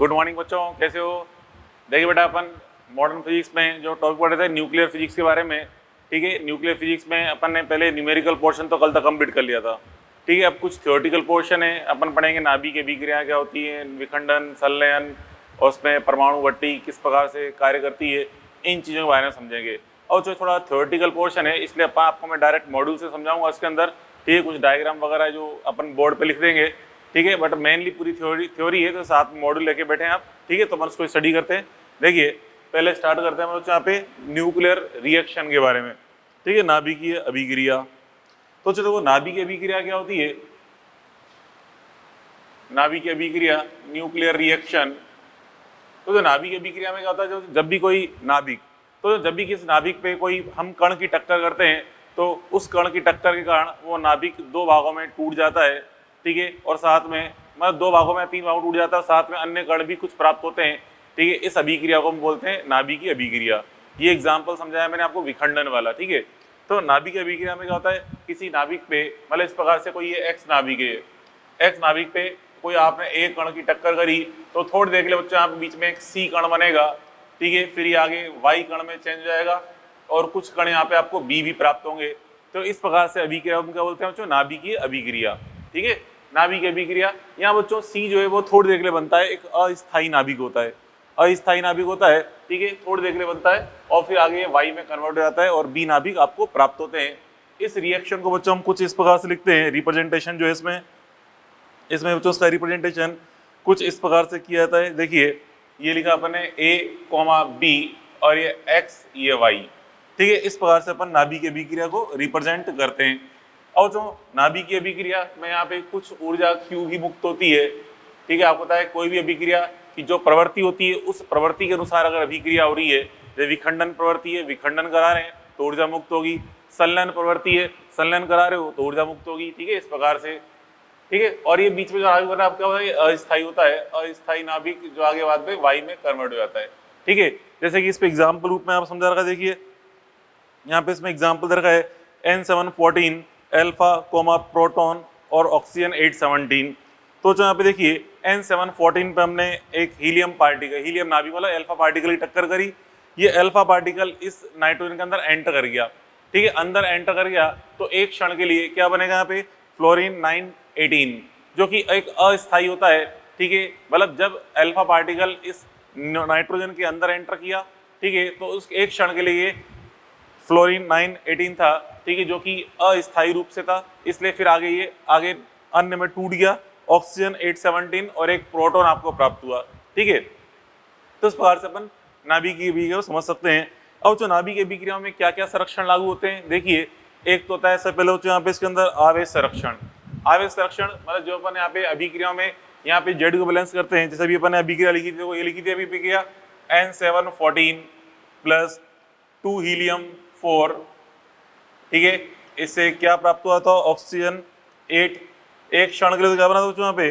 Good morning बच्चों, कैसे हो? देखिए बेटा, अपन मॉडर्न फिजिक्स में जो टॉपिक पढ़े थे न्यूक्लियर फिजिक्स के बारे में, ठीक है। न्यूक्लियर फिजिक्स में अपन ने पहले न्यूमेरिकल पोर्शन तो कल तक कंप्लीट कर लिया था, ठीक है। अब कुछ थ्योरेटिकल पोर्शन है, अपन पढ़ेंगे नाभिक अभिक्रिया क्या होती है, विखंडन, संलयन और उसमें परमाणु भट्टी किस प्रकार से कार्य करती है, इन चीज़ों के बारे में समझेंगे। और जो थोड़ा थ्योरेटिकल पोर्शन है, इसलिए आपको मैं डायरेक्ट मॉड्यूल से समझाऊंगा इसके अंदर, ठीक है। कुछ डायग्राम वगैरह जो अपन बोर्ड पे लिख देंगे, ठीक है, बट मेनली पूरी थ्योरी है, तो साथ में मॉड्यूल लेके बैठे हैं आप, ठीक है। तो अपन उसको स्टडी करते हैं। देखिए पहले स्टार्ट करते हैं हम लोग यहाँ पे न्यूक्लियर रिएक्शन के बारे में, ठीक है, नाभिकीय अभिक्रिया। तो चलो वो नाभिकीय अभिक्रिया क्या होती है, नाभिकीय अभिक्रिया न्यूक्लियर रिएक्शन। तो जो नाभिकीय अभिक्रिया में क्या होता है, जो जब भी कोई नाभिक, तो जब भी किस नाभिक पे कोई हम कण की टक्कर करते हैं, तो उस कण की टक्कर के कारण वो नाभिक दो भागों में टूट जाता है, ठीक है। और साथ में मतलब दो भागों में, तीन भागों में टूट जाता है, साथ में अन्य कण भी कुछ प्राप्त होते हैं, ठीक है। इस अभिक्रिया को हम बोलते हैं नाभिकीय अभिक्रिया। ये एग्जाम्पल समझाया मैंने आपको विखंडन वाला, ठीक है। तो नाभिकीय अभिक्रिया में क्या होता है, किसी नाभिक पे मतलब इस प्रकार से कोई ये एक्स नाभिक है, एक्स नाभिक पे कोई आपने एक कण की टक्कर करी, तो थोड़ी देर के लिए बच्चों यहाँ पे बीच में एक सी कण बनेगा, ठीक है। फिर ये आगे वाई कण में चेंज हो जाएगा और कुछ कण यहाँ पे आपको बी भी प्राप्त होंगे। तो इस प्रकार से अभिक्रिया हम क्या बोलते हैं बच्चों, नाभिकीय अभिक्रिया, ठीक है। नाभिकीय अभिक्रिया यहाँ बच्चों सी जो है वो थोड़ी देर के लिए बनता है, एक अस्थायी नाभिक होता है, अस्थायी नाभिक होता है, ठीक है, थोड़ी देर के लिए बनता है और फिर आगे वाई में कन्वर्ट हो जाता है और बी नाभिक आपको प्राप्त होते हैं। इस रिएक्शन को बच्चों हम कुछ इस प्रकार से लिखते हैं, रिप्रेजेंटेशन जो है इसमें बच्चों इसका रिप्रेजेंटेशन कुछ इस प्रकार से किया जाता है। देखिए ये लिखा अपन ने ए कॉमा बी और ये एक्स ये वाई, ठीक है। इस प्रकार से अपन नाभिकीय अभिक्रिया को रिप्रेजेंट करते हैं। और जो नाभिकीय अभिक्रिया में यहाँ पे कुछ ऊर्जा क्यू भी मुक्त होती है, ठीक है। आपको पता है कोई भी अभिक्रिया की जो प्रवृत्ति होती है, उस प्रवृत्ति के अनुसार अगर अभिक्रिया हो रही है, जैसे विखंडन प्रवृत्ति है, विखंडन करा रहे हैं तो ऊर्जा मुक्त होगी, संलयन प्रवृत्ति है, संलयन करा रहे हो तो ऊर्जा मुक्त होगी, ठीक है, इस प्रकार से, ठीक है। और ये बीच में जो नाभिक होता है आपका अस्थायी होता है, अस्थायी नाभिक जो आगे बाद में वाई में कन्वर्ट हो जाता है, ठीक है। जैसे कि इस पे एग्जाम्पल रूप में आप समझा रखा, देखिए यहाँ पे इसमें एग्जाम्पल दे रखा है N714 अल्फा कोमा प्रोटॉन और ऑक्सीजन 817। तो जो यहाँ पे देखिए N714 पे हमने एक हीलियम पार्टिकल, हीलियम नाभिक वाला अल्फा पार्टिकल की टक्कर करी, ये अल्फा पार्टिकल इस नाइट्रोजन के अंदर एंटर कर गया, ठीक है। अंदर एंटर कर गया तो एक क्षण के लिए क्या बनेगा यहाँ पे, फ्लोरीन 918, जो कि एक अस्थायी होता है, ठीक है। मतलब जब अल्फा पार्टिकल इस नाइट्रोजन के अंदर एंटर किया, ठीक है, तो उस एक क्षण के लिए फ्लोरीन 918 था, ठीक है, जो कि अस्थायी रूप से था, इसलिए फिर आगे ये आगे अन्य में टूट गया, ऑक्सीजन 817 और एक प्रोटॉन आपको प्राप्त हुआ, ठीक है। तो इस प्रकार से अपन नाभिकीय अभिक्रिया को समझ सकते हैं। अब जो नाभिकीय अभिक्रियाओं में क्या क्या संरक्षण लागू होते हैं, देखिए एक तो होता है, सबसे पहले होता है यहाँ पे इसके अंदर आवेश संरक्षण। आवेश संरक्षण मतलब जो अपन यहाँ पे अभिक्रियाओं में यहाँ पे जेड को बैलेंस करते हैं, जैसे अभी अपन ने अभिक्रिया लिखी थी, वो ये लिखी थी अभिक्रिया N714 प्लस 2 हीलियम 4, ठीक है। इससे क्या प्राप्त हुआ था, ऑक्सीजन 8। एक क्षण के लिए क्या बना था यहाँ पे,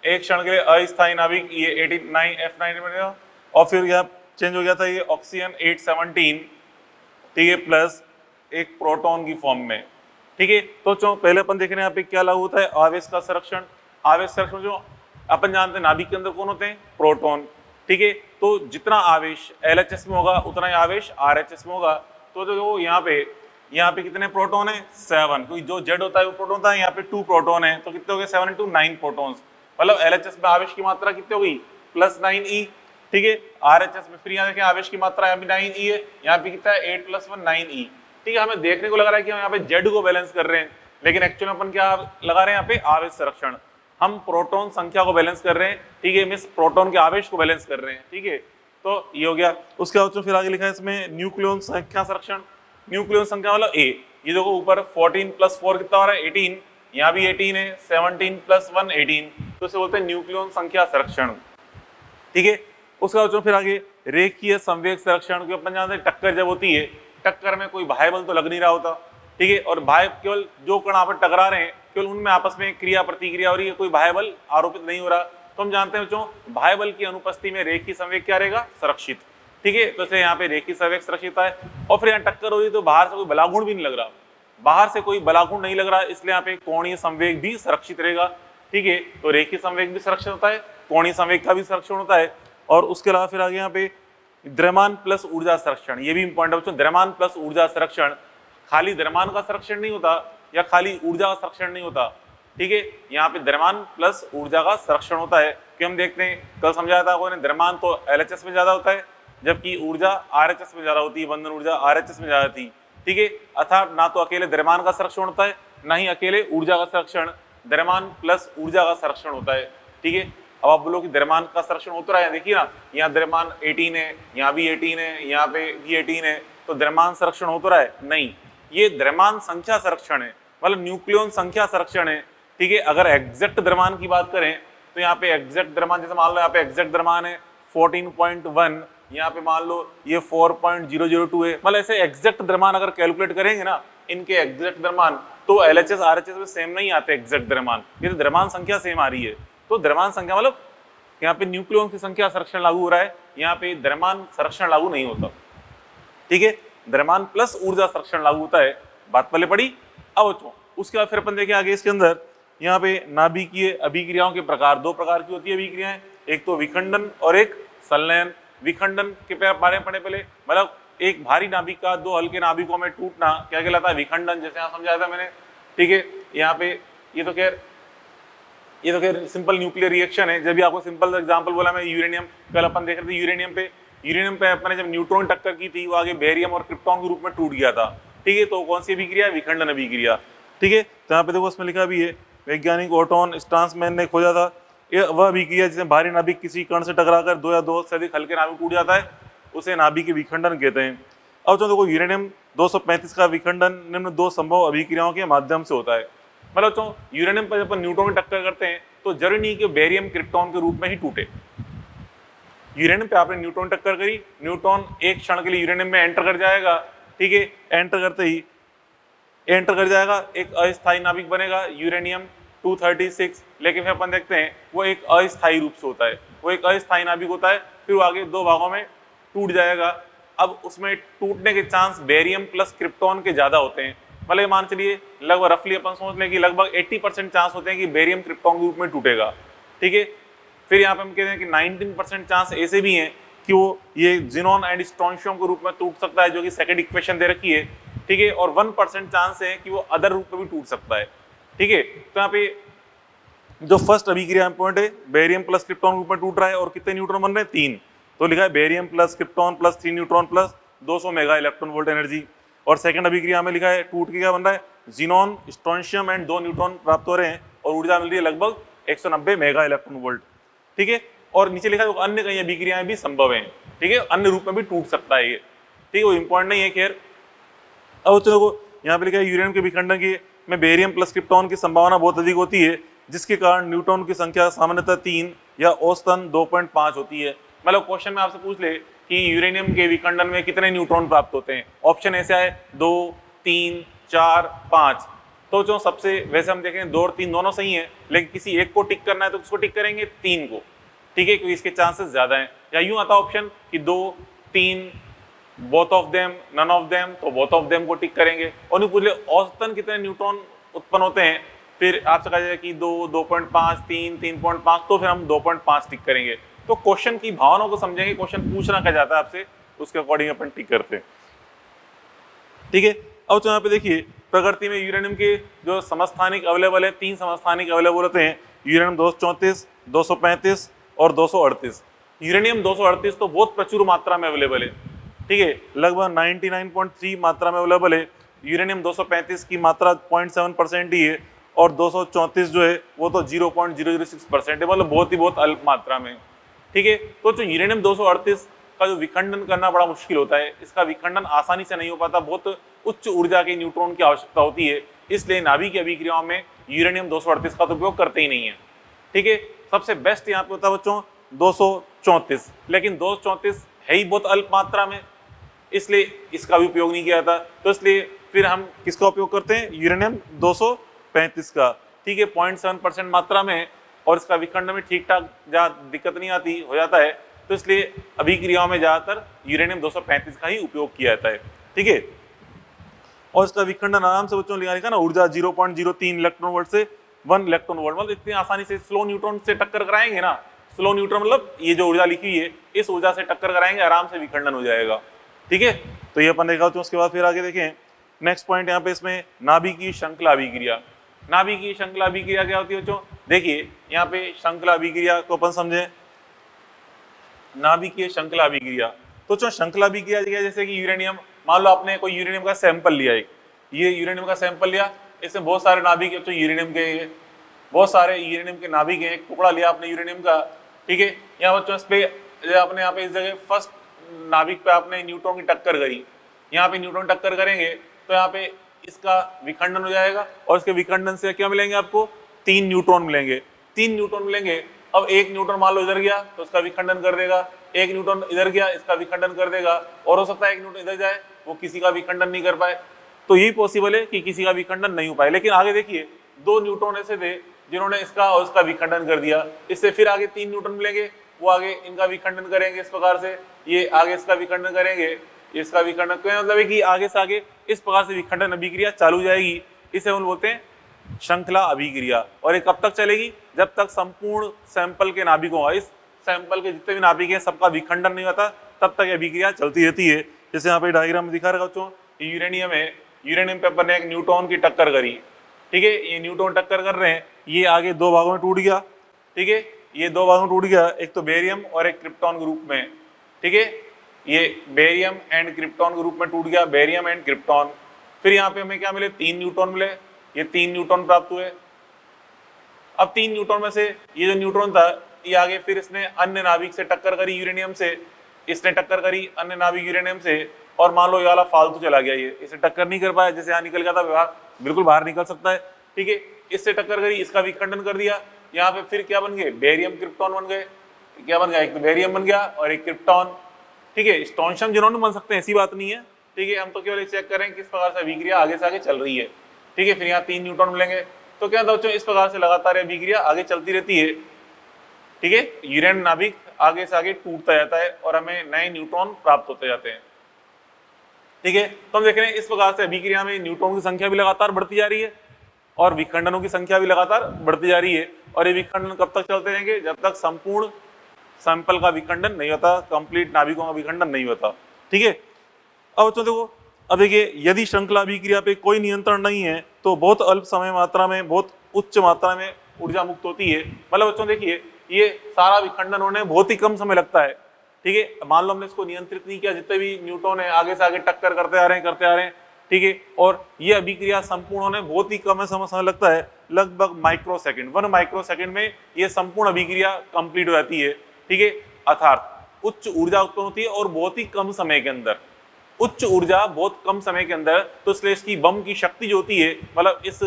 एक क्षण के लिए अस्थायी नाभिक ये 89 F9 बनेगा और फिर यहाँ चेंज हो गया था ये ऑक्सीजन 817, ठीक है, प्लस एक प्रोटॉन की फॉर्म में, ठीक है। तो जो पहले अपन देख रहे हैं यहाँ पे क्या लागू होता है, आवेश का संरक्षण। आवेश संरक्षण जो अपन जानते हैं नाभिक के अंदर कौन होते हैं, प्रोटॉन, ठीक है। तो जितना आवेश LHS में होगा उतना ही आवेश RHS में होगा। तो जो यहाँ पे कितने प्रोटॉन है, 7, क्योंकि जो जेड होता है वो प्रोटॉन होता है, यहाँ पे 2 प्रोटॉन है, तो कितने हो गए 7 × 9 प्रोटॉन्स, मतलब LHS में आवेश की मात्रा कितनी हो गई, +9e, ठीक है। RHS में फिर यहाँ देखें आवेश की मात्रा यहाँ पे 9e है, यहाँ पे कितना है 8 + 1 9e, ठीक है। हमें देखने को लग रहा है कि हम यहाँ पे जेड को बैलेंस कर रहे हैं, लेकिन एक्चुअली अपन क्या लगा रहे हैं यहाँ पे, आवेश संरक्षण। हम प्रोटॉन संख्या को बैलेंस कर रहे हैं, ठीक है, मींस प्रोटॉन के आवेश को बैलेंस कर रहे हैं, ठीक है। तो ये हो गया। उसके बाद फिर आगे लिखा है इसमें न्यूक्लियन संख्या संरक्षण। न्यूक्लियन संख्या मतलब ए, ये देखो ऊपर 14 + 4 कितना हो रहा है, 18, यहाँ भी 18 है, 17 + 1 18, तो इसे बोलते हैं न्यूक्लियन संख्या संरक्षण, ठीक है। उसके बाद फिर आगे रेखीय संवेग संरक्षण, क्योंकि अपन जानते हैं टक्कर जब होती है, टक्कर में कोई बाह्य बल तो लग नहीं रहा होता, ठीक है, और बाह्य केवल जो कण आपस टकरा रहे हैं केवल उनमें आपस में क्रिया प्रतिक्रिया हो रही है, कोई बाह्य बल आरोपित नहीं हो रहा। तो हम जानते हैं बच्चों बाह्य बल की अनुपस्थिति में रेखीय संवेग क्या रहेगा, संरक्षित, ठीक है। तो इसलिए यहाँ पे रेखीय संवेग सुरक्षित है। और फिर यहाँ टक्कर हो रही तो बाहर से कोई बलागुण भी नहीं लग रहा, बाहर से कोई बलागुण नहीं लग रहा, इसलिए यहाँ पे कोणीय संवेग भी सुरक्षित रहेगा। ठीक है। तो रेखीय संवेग भी संरक्षण होता है, कोणीय संवेग का भी संरक्षण होता है। और उसके अलावा फिर आगे यहाँ पे द्रव्यमान प्लस ऊर्जा संरक्षण, ये भी इंपॉर्टेंट है बच्चों। द्रव्यमान प्लस ऊर्जा संरक्षण, खाली द्रव्यमान का संरक्षण नहीं होता या खाली ऊर्जा का संरक्षण नहीं होता, ठीक है। यहाँ पे द्रव्यमान प्लस ऊर्जा का संरक्षण होता है कि हम देखते हैं, कल समझाया था आपको, द्रव्यमान तो LHS में ज्यादा होता है जबकि ऊर्जा RHS में ज्यादा होती है, बंधन ऊर्जा RHS में ज्यादा थी, ठीक है। अर्थात ना तो अकेले द्रव्यमान का संरक्षण होता है, ना ही अकेले ऊर्जा का संरक्षण, द्रव्यमान प्लस ऊर्जा का संरक्षण होता है, ठीक है। अब आप बोलो कि द्रव्यमान का संरक्षण होता रहा है, देखिए ना, यहाँ द्रव्यमान 18 है, यहाँ भी 18 है, यहाँ पे भी 18 है, तो द्रव्यमान संरक्षण होता रहा है? नहीं, ये द्रव्यमान संख्या संरक्षण है, मतलब न्यूक्लियन संख्या संरक्षण है, ठीक है। अगर एग्जैक्ट द्रव्यमान की बात करें तो यहाँ पे एग्जैक्ट द्रव्यमान, जैसे मान लो यहाँ पे एग्जैक्ट द्रव्यमान है 14.1, यहाँ पे मान लो ये 4.002 है, मतलब ऐसे एग्जैक्ट द्रव्यमान अगर कैलकुलेट करेंगे ना इनके एग्जैक्ट द्रव्यमान, तो LHS RHS में सेम नहीं आते एग्जैक्ट द्रव्यमान, ये तो द्रव्यमान संख्या सेम आ रही है। तो द्रव्यमान संख्या मतलब यहाँ पे न्यूक्लियन की संख्या संरक्षण लागू हो रहा है, यहाँ पे द्रव्यमान संरक्षण लागू नहीं होता, ठीक है। द्रव्यमान प्लस ऊर्जा संरक्षण लागू होता है, बात पहले पड़ी। अब उसके बाद फिर अपन देखें आगे इसके अंदर, यहाँ पे नाभिकीय अभिक्रियाओं के प्रकार, दो प्रकार की होती है अभिक्रियाएं, एक तो विखंडन और एक संलयन। विखंडन के बारे में पढ़े पहले, मतलब एक भारी नाभिक का दो हल्के नाभिकों में टूटना क्या कहलाता है? विखंडन, जैसे यहाँ समझाया था मैंने, ठीक है। यहाँ पे ये तो खैर सिंपल न्यूक्लियर रिएक्शन है। जब भी आपको सिंपल एग्जांपल बोला मैं, यूरेनियम, कल अपन देख रहे थे यूरेनियम पे अपने जब न्यूट्रॉन टक्कर की थी, वो आगे बेरियम और क्रिप्टॉन के रूप में टूट गया था, ठीक है। तो कौन सी अभिक्रिया? विखंडन अभिक्रिया, ठीक है। तो यहाँ पे देखो उसमें लिखा भी है, वैज्ञानिक ओटोन स्ट्रांसमैन ने खोजा था ये वह अभिक्रिया जिसमें भारी नाभिक किसी कण से टकराकर दो या दो से अधिक हल्के नाभिक टूट जाता है, उसे नाभिकीय विखंडन कहते हैं। अब देखो यूरेनियम 235 का विखंडन निम्न दो संभव अभिक्रियाओं के माध्यम से होता है। मतलब तो यूरेनियम पर जब न्यूट्रॉन टक्कर करते हैं तो जरूरी नहीं कि बेरियम क्रिप्टॉन के रूप में ही टूटे। यूरेनियम पे आपने न्यूट्रॉन टक्कर करी, न्यूट्रॉन एक क्षण के लिए यूरेनियम में एंटर कर जाएगा, ठीक है। एंटर करते ही एंटर कर जाएगा, एक अस्थायी नाभिक बनेगा यूरेनियम 236, लेकिन फिर अपन देखते हैं वो एक अस्थायी रूप से होता है, वो एक अस्थायी नाभिक होता है, फिर वो आगे दो भागों में टूट जाएगा। अब उसमें टूटने के चांस बेरियम प्लस क्रिप्टॉन के ज्यादा होते हैं, मतलब मान चलिए लगभग रफली अपन सोच लें कि लगभग 80% चांस होते हैं कि बेरियम क्रिप्टॉन के रूप में टूटेगा, ठीक है। फिर यहाँ पे हम कहते हैं कि 19% चांस ऐसे भी हैं कि वो ये जिनॉन एंड स्ट्रोंशियम के रूप में टूट सकता है, जो कि सेकंड इक्वेशन दे रखी है, ठीक है। और 1% चांस है कि वो अदर रूप में भी टूट सकता है, ठीक है। तो यहाँ पे जो फर्स्ट अभिक्रिया पॉइंट है, बेरियम प्लस क्रिप्टॉन रूप में टूट रहा है और कितने न्यूट्रॉन बन रहे हैं? 3। तो लिखा है barium plus krypton plus 3 neutron plus 200 mega electron volt energy. और सेकंड अभिक्रिया में लिखा है टूट के क्या बन रहा है? जिनॉन स्ट्रोंशियम एंड 2 न्यूट्रॉन प्राप्त हो रहे हैं और ऊर्जा मिल रही है लगभग 190 मेगा इलेक्ट्रॉन वोल्ट, ठीक है। और नीचे लिखा है अन्य कई अभिक्रियाएं भी संभव हैं, ठीक है, अन्य रूप में भी टूट सकता है ये, ठीक है, वो इंपॉर्टेंट नहीं है। खैर अब देखो यहाँ पे लिखा है यूरेनियम के विखंडन की में बेरियम प्लस क्रिप्टॉन की संभावना बहुत अधिक होती है, जिसके कारण न्यूट्रॉन की संख्या सामान्यतः 3 या औसतन 2.5 होती है। मतलब क्वेश्चन में आपसे पूछ ले कि यूरेनियम के विखंडन में कितने न्यूट्रॉन प्राप्त होते हैं, ऑप्शन ऐसे आए 2, 3, 4, 5। तो जो सबसे, वैसे हम देखें 2 और 3 दोनों सही हैं, लेकिन किसी एक को टिक करना है तो किसको टिक करेंगे? 3 को, ठीक है, क्योंकि इसके चांसेस ज्यादा हैं। या यूं आता ऑप्शन कि 2, 3, both of them, none of them, तो बोथ ऑफ देम को टिक करेंगे। और नहीं पूछ ले औसतन कितने न्यूट्रॉन उत्पन्न होते हैं, फिर आपसे कहा जाए कि 2, 2.5, 3, 3.5, तो फिर हम 2.5 टिक करेंगे। तो क्वेश्चन की भावनाओं को समझेंगे, क्वेश्चन पूछना क्या जाता है आपसे, उसके अकॉर्डिंग अपन टिक करते हैं, ठीक है। अब तो यहाँ पे देखिए प्रकृति में यूरेनियम के जो समस्थानिक अवेलेबल है, 3 समस्थानिक अवेलेबल होते हैं, यूरेनियम 234, 235 और 238। यूरेनियम 238 तो बहुत प्रचुर मात्रा में अवेलेबल है, ठीक है, लगभग 99.3 मात्रा में अवेलेबल है। यूरेनियम 235 की मात्रा 0.7% ही है और 234 जो है वो तो 0.006% है, मतलब बहुत अल्प मात्रा में, ठीक है। तो जो यूरेनियम 238 का जो विखंडन करना बड़ा मुश्किल होता है, इसका विखंडन आसानी से नहीं हो पाता, बहुत उच्च ऊर्जा के न्यूट्रॉन की आवश्यकता होती है, इसलिए नाभिकीय अभिक्रियाओं में यूरेनियम 238 का तो उपयोग करते ही नहीं है, ठीक है। सबसे बेस्ट यहाँ पे होता है बच्चों 234, लेकिन 234 है ही बहुत अल्प मात्रा में, इसलिए इसका भी उपयोग नहीं किया था। तो इसलिए फिर हम किसका उपयोग करते हैं? यूरेनियम 235 का, ठीक है, 0.7% मात्रा में, और इसका विखंडन में ठीक ठाक जहाँ दिक्कत नहीं आती हो जाता है, तो इसलिए अभिक्रियाओं में ज्यादातर यूरेनियम 235 का ही उपयोग किया जाता है, ठीक है। और इसका विखंडन आराम से बच्चों लिखा ना, ऊर्जा 0.03 इलेक्ट्रॉन वोल्ट से 1 इलेक्ट्रॉन वोल्ट, मतलब इतनी आसानी से स्लो न्यूट्रॉन से टक्कर कराएंगे ना, स्लो न्यूट्रॉन मतलब ये जो ऊर्जा लिखी हुई है इस ऊर्जा से टक्कर कराएंगे, आराम से विखंडन हो जाएगा। ठीक है, तो ये अपन देखा। तो उसके बाद फिर आगे देखें नेक्स्ट पॉइंट यहाँ पे इसमें नाभिकीय श्रृंखला अभिक्रिया। नाभिकीय श्रृंखला अभिक्रिया क्या होती है बच्चों? देखिए यहाँ पे श्रृंखला अभिक्रिया को अपन समझे, नाभिकीय श्रृंखला अभिक्रिया। तो जो श्रृंखला अभिक्रिया जैसे कि यूरेनियम, मान लो आपने कोई यूरेनियम का सैंपल लिया, एक ये यूरेनियम का सैंपल लिया, इसमें बहुत सारे नाभिक है, तो यूरेनियम के बहुत सारे यूरेनियम के नाभिक हैं, एक टुकड़ा लिया आपने यूरेनियम का, ठीक है। यहाँ बच्चों इस पे आपने यहाँ पे इस जगह फर्स्ट नाभिक पे आपने न्यूट्रॉन की टक्कर करी, यहाँ पे न्यूट्रॉन टक्कर करेंगे तो यहाँ पे इसका विखंडन हो जाएगा, और इसके विखंडन से क्या मिलेंगे आपको? 3 न्यूट्रॉन मिलेंगे, 3 न्यूट्रॉन मिलेंगे। अब एक न्यूट्रॉन मान लो इधर गया तो उसका विखंडन कर देगा, एक न्यूट्रॉन इधर गया इसका विखंडन कर देगा, और हो सकता है एक न्यूट्रॉन इधर जाए वो किसी का विखंडन नहीं कर पाए। तो यही पॉसिबल है कि किसी का विखंडन नहीं हो पाए। लेकिन आगे देखिए 2 न्यूट्रॉन ऐसे थे जिन्होंने इसका और इसका विखंडन कर दिया, इससे फिर आगे 3 न्यूट्रॉन मिलेंगे, वो आगे इनका विखंडन करेंगे इस प्रकार से, ये आगे इसका विखंडन करेंगे, इसका विखंडन। क्या मतलब है कि आगे से आगे इस प्रकार से विखंडन अभिक्रिया चालू जाएगी, इसे हम बोलते हैं श्रृंखला अभिक्रिया। और ये कब तक चलेगी? जब तक संपूर्ण सैंपल के नाभिकों का, इस सैंपल के जितने भी नाभिक हैं सबका विखंडन नहीं होता, तब तक अभिक्रिया चलती रहती है। जैसे यहाँ पे डायग्राम में दिखा रखा बच्चों, यूरेनियम है, यूरेनियम पे अपन ने एक न्यूट्रॉन की टक्कर करी, ठीक है, ये न्यूट्रॉन टक्कर कर रहे हैं, ये आगे 2 भागों में टूट गया, ठीक है, ये 2 भागों में टूट गया, एक तो बेरियम और एक क्रिप्टॉन के रूप में, ठीक है, ये बेरियम एंड क्रिप्टॉन के रूप में टूट गया, बेरियम एंड क्रिप्टॉन। फिर यहाँ पे हमें क्या मिले? 3 न्यूट्रॉन मिले, ये 3 न्यूट्रॉन प्राप्त हुए। अब 3 न्यूट्रॉन में से ये जो न्यूट्रॉन था ये आगे फिर इसने अन्य नाभिक से टक्कर करी, यूरेनियम से इसने टक्कर करी अन्य नाभिक यूरेनियम से, और मान लो ये वाला फालतू चला गया, ये इसे टक्कर नहीं कर पाया, जैसे यहाँ निकल गया था बाहर, बिल्कुल बाहर निकल सकता है, ठीक है, इससे टक्कर करी, इसका विखंडन कर दिया। यहाँ पे फिर क्या बन गए? बेरियम क्रिप्टॉन बन गए। क्या बन गया? एक तो बेरियम बन गया और एक क्रिप्टॉन, ठीक है। स्ट्रोंशियम जिन्होंने बन सकते हैं, ऐसी बात नहीं है, ठीक है, हम तो केवल चेक करें किस प्रकार से अभिक्रिया आगे से आगे चल रही है, ठीक है। फिर यहाँ 3 न्यूट्रॉन मिलेंगे, तो क्या बच्चों इस प्रकार से लगातार अभिक्रिया आगे चलती रहती है, ठीक है। यूरेनियम नाभिक आगे से आगे टूटता जाता है और हमें नए न्यूट्रॉन प्राप्त होते जाते हैं, ठीक है। तो हम देख रहे हैं इस प्रकार से अभिक्रिया में न्यूट्रॉन की संख्या भी लगातार बढ़ती जा रही है और विखंडनों की संख्या भी लगातार बढ़ती जा रही है। और ये विखंडन कब तक चलते रहेंगे? जब तक संपूर्ण सैंपल का विखंडन नहीं होता, कंप्लीट नाभिकों का विखंडन नहीं होता, ठीक है। अब बच्चों देखो, अब देखिए यदि श्रृंखला अभिक्रिया पे कोई नियंत्रण नहीं है तो बहुत अल्प समय मात्रा में, बहुत उच्च मात्रा में ऊर्जा मुक्त होती है। मतलब बच्चों देखिए ये सारा विखंडन होने में बहुत ही कम समय लगता है, ठीक है। मान लो हमने इसको नियंत्रित नहीं किया, जितने भी न्यूट्रॉन है आगे से आगे टक्कर करते आ रहे हैं, ठीक है, और ये अभिक्रिया संपूर्ण होने बहुत ही कम समय लगता है, लगभग माइक्रोसेकंड, 1 माइक्रोसेकंड में ये संपूर्ण अभिक्रिया कंप्लीट हो जाती है, ठीक है। अर्थात उच्च ऊर्जा उत्पन्न होती है और बहुत ही कम समय के अंदर, उच्च ऊर्जा बहुत कम समय के अंदर। तो इसलिए इसकी बम की शक्ति जो होती है, मतलब इस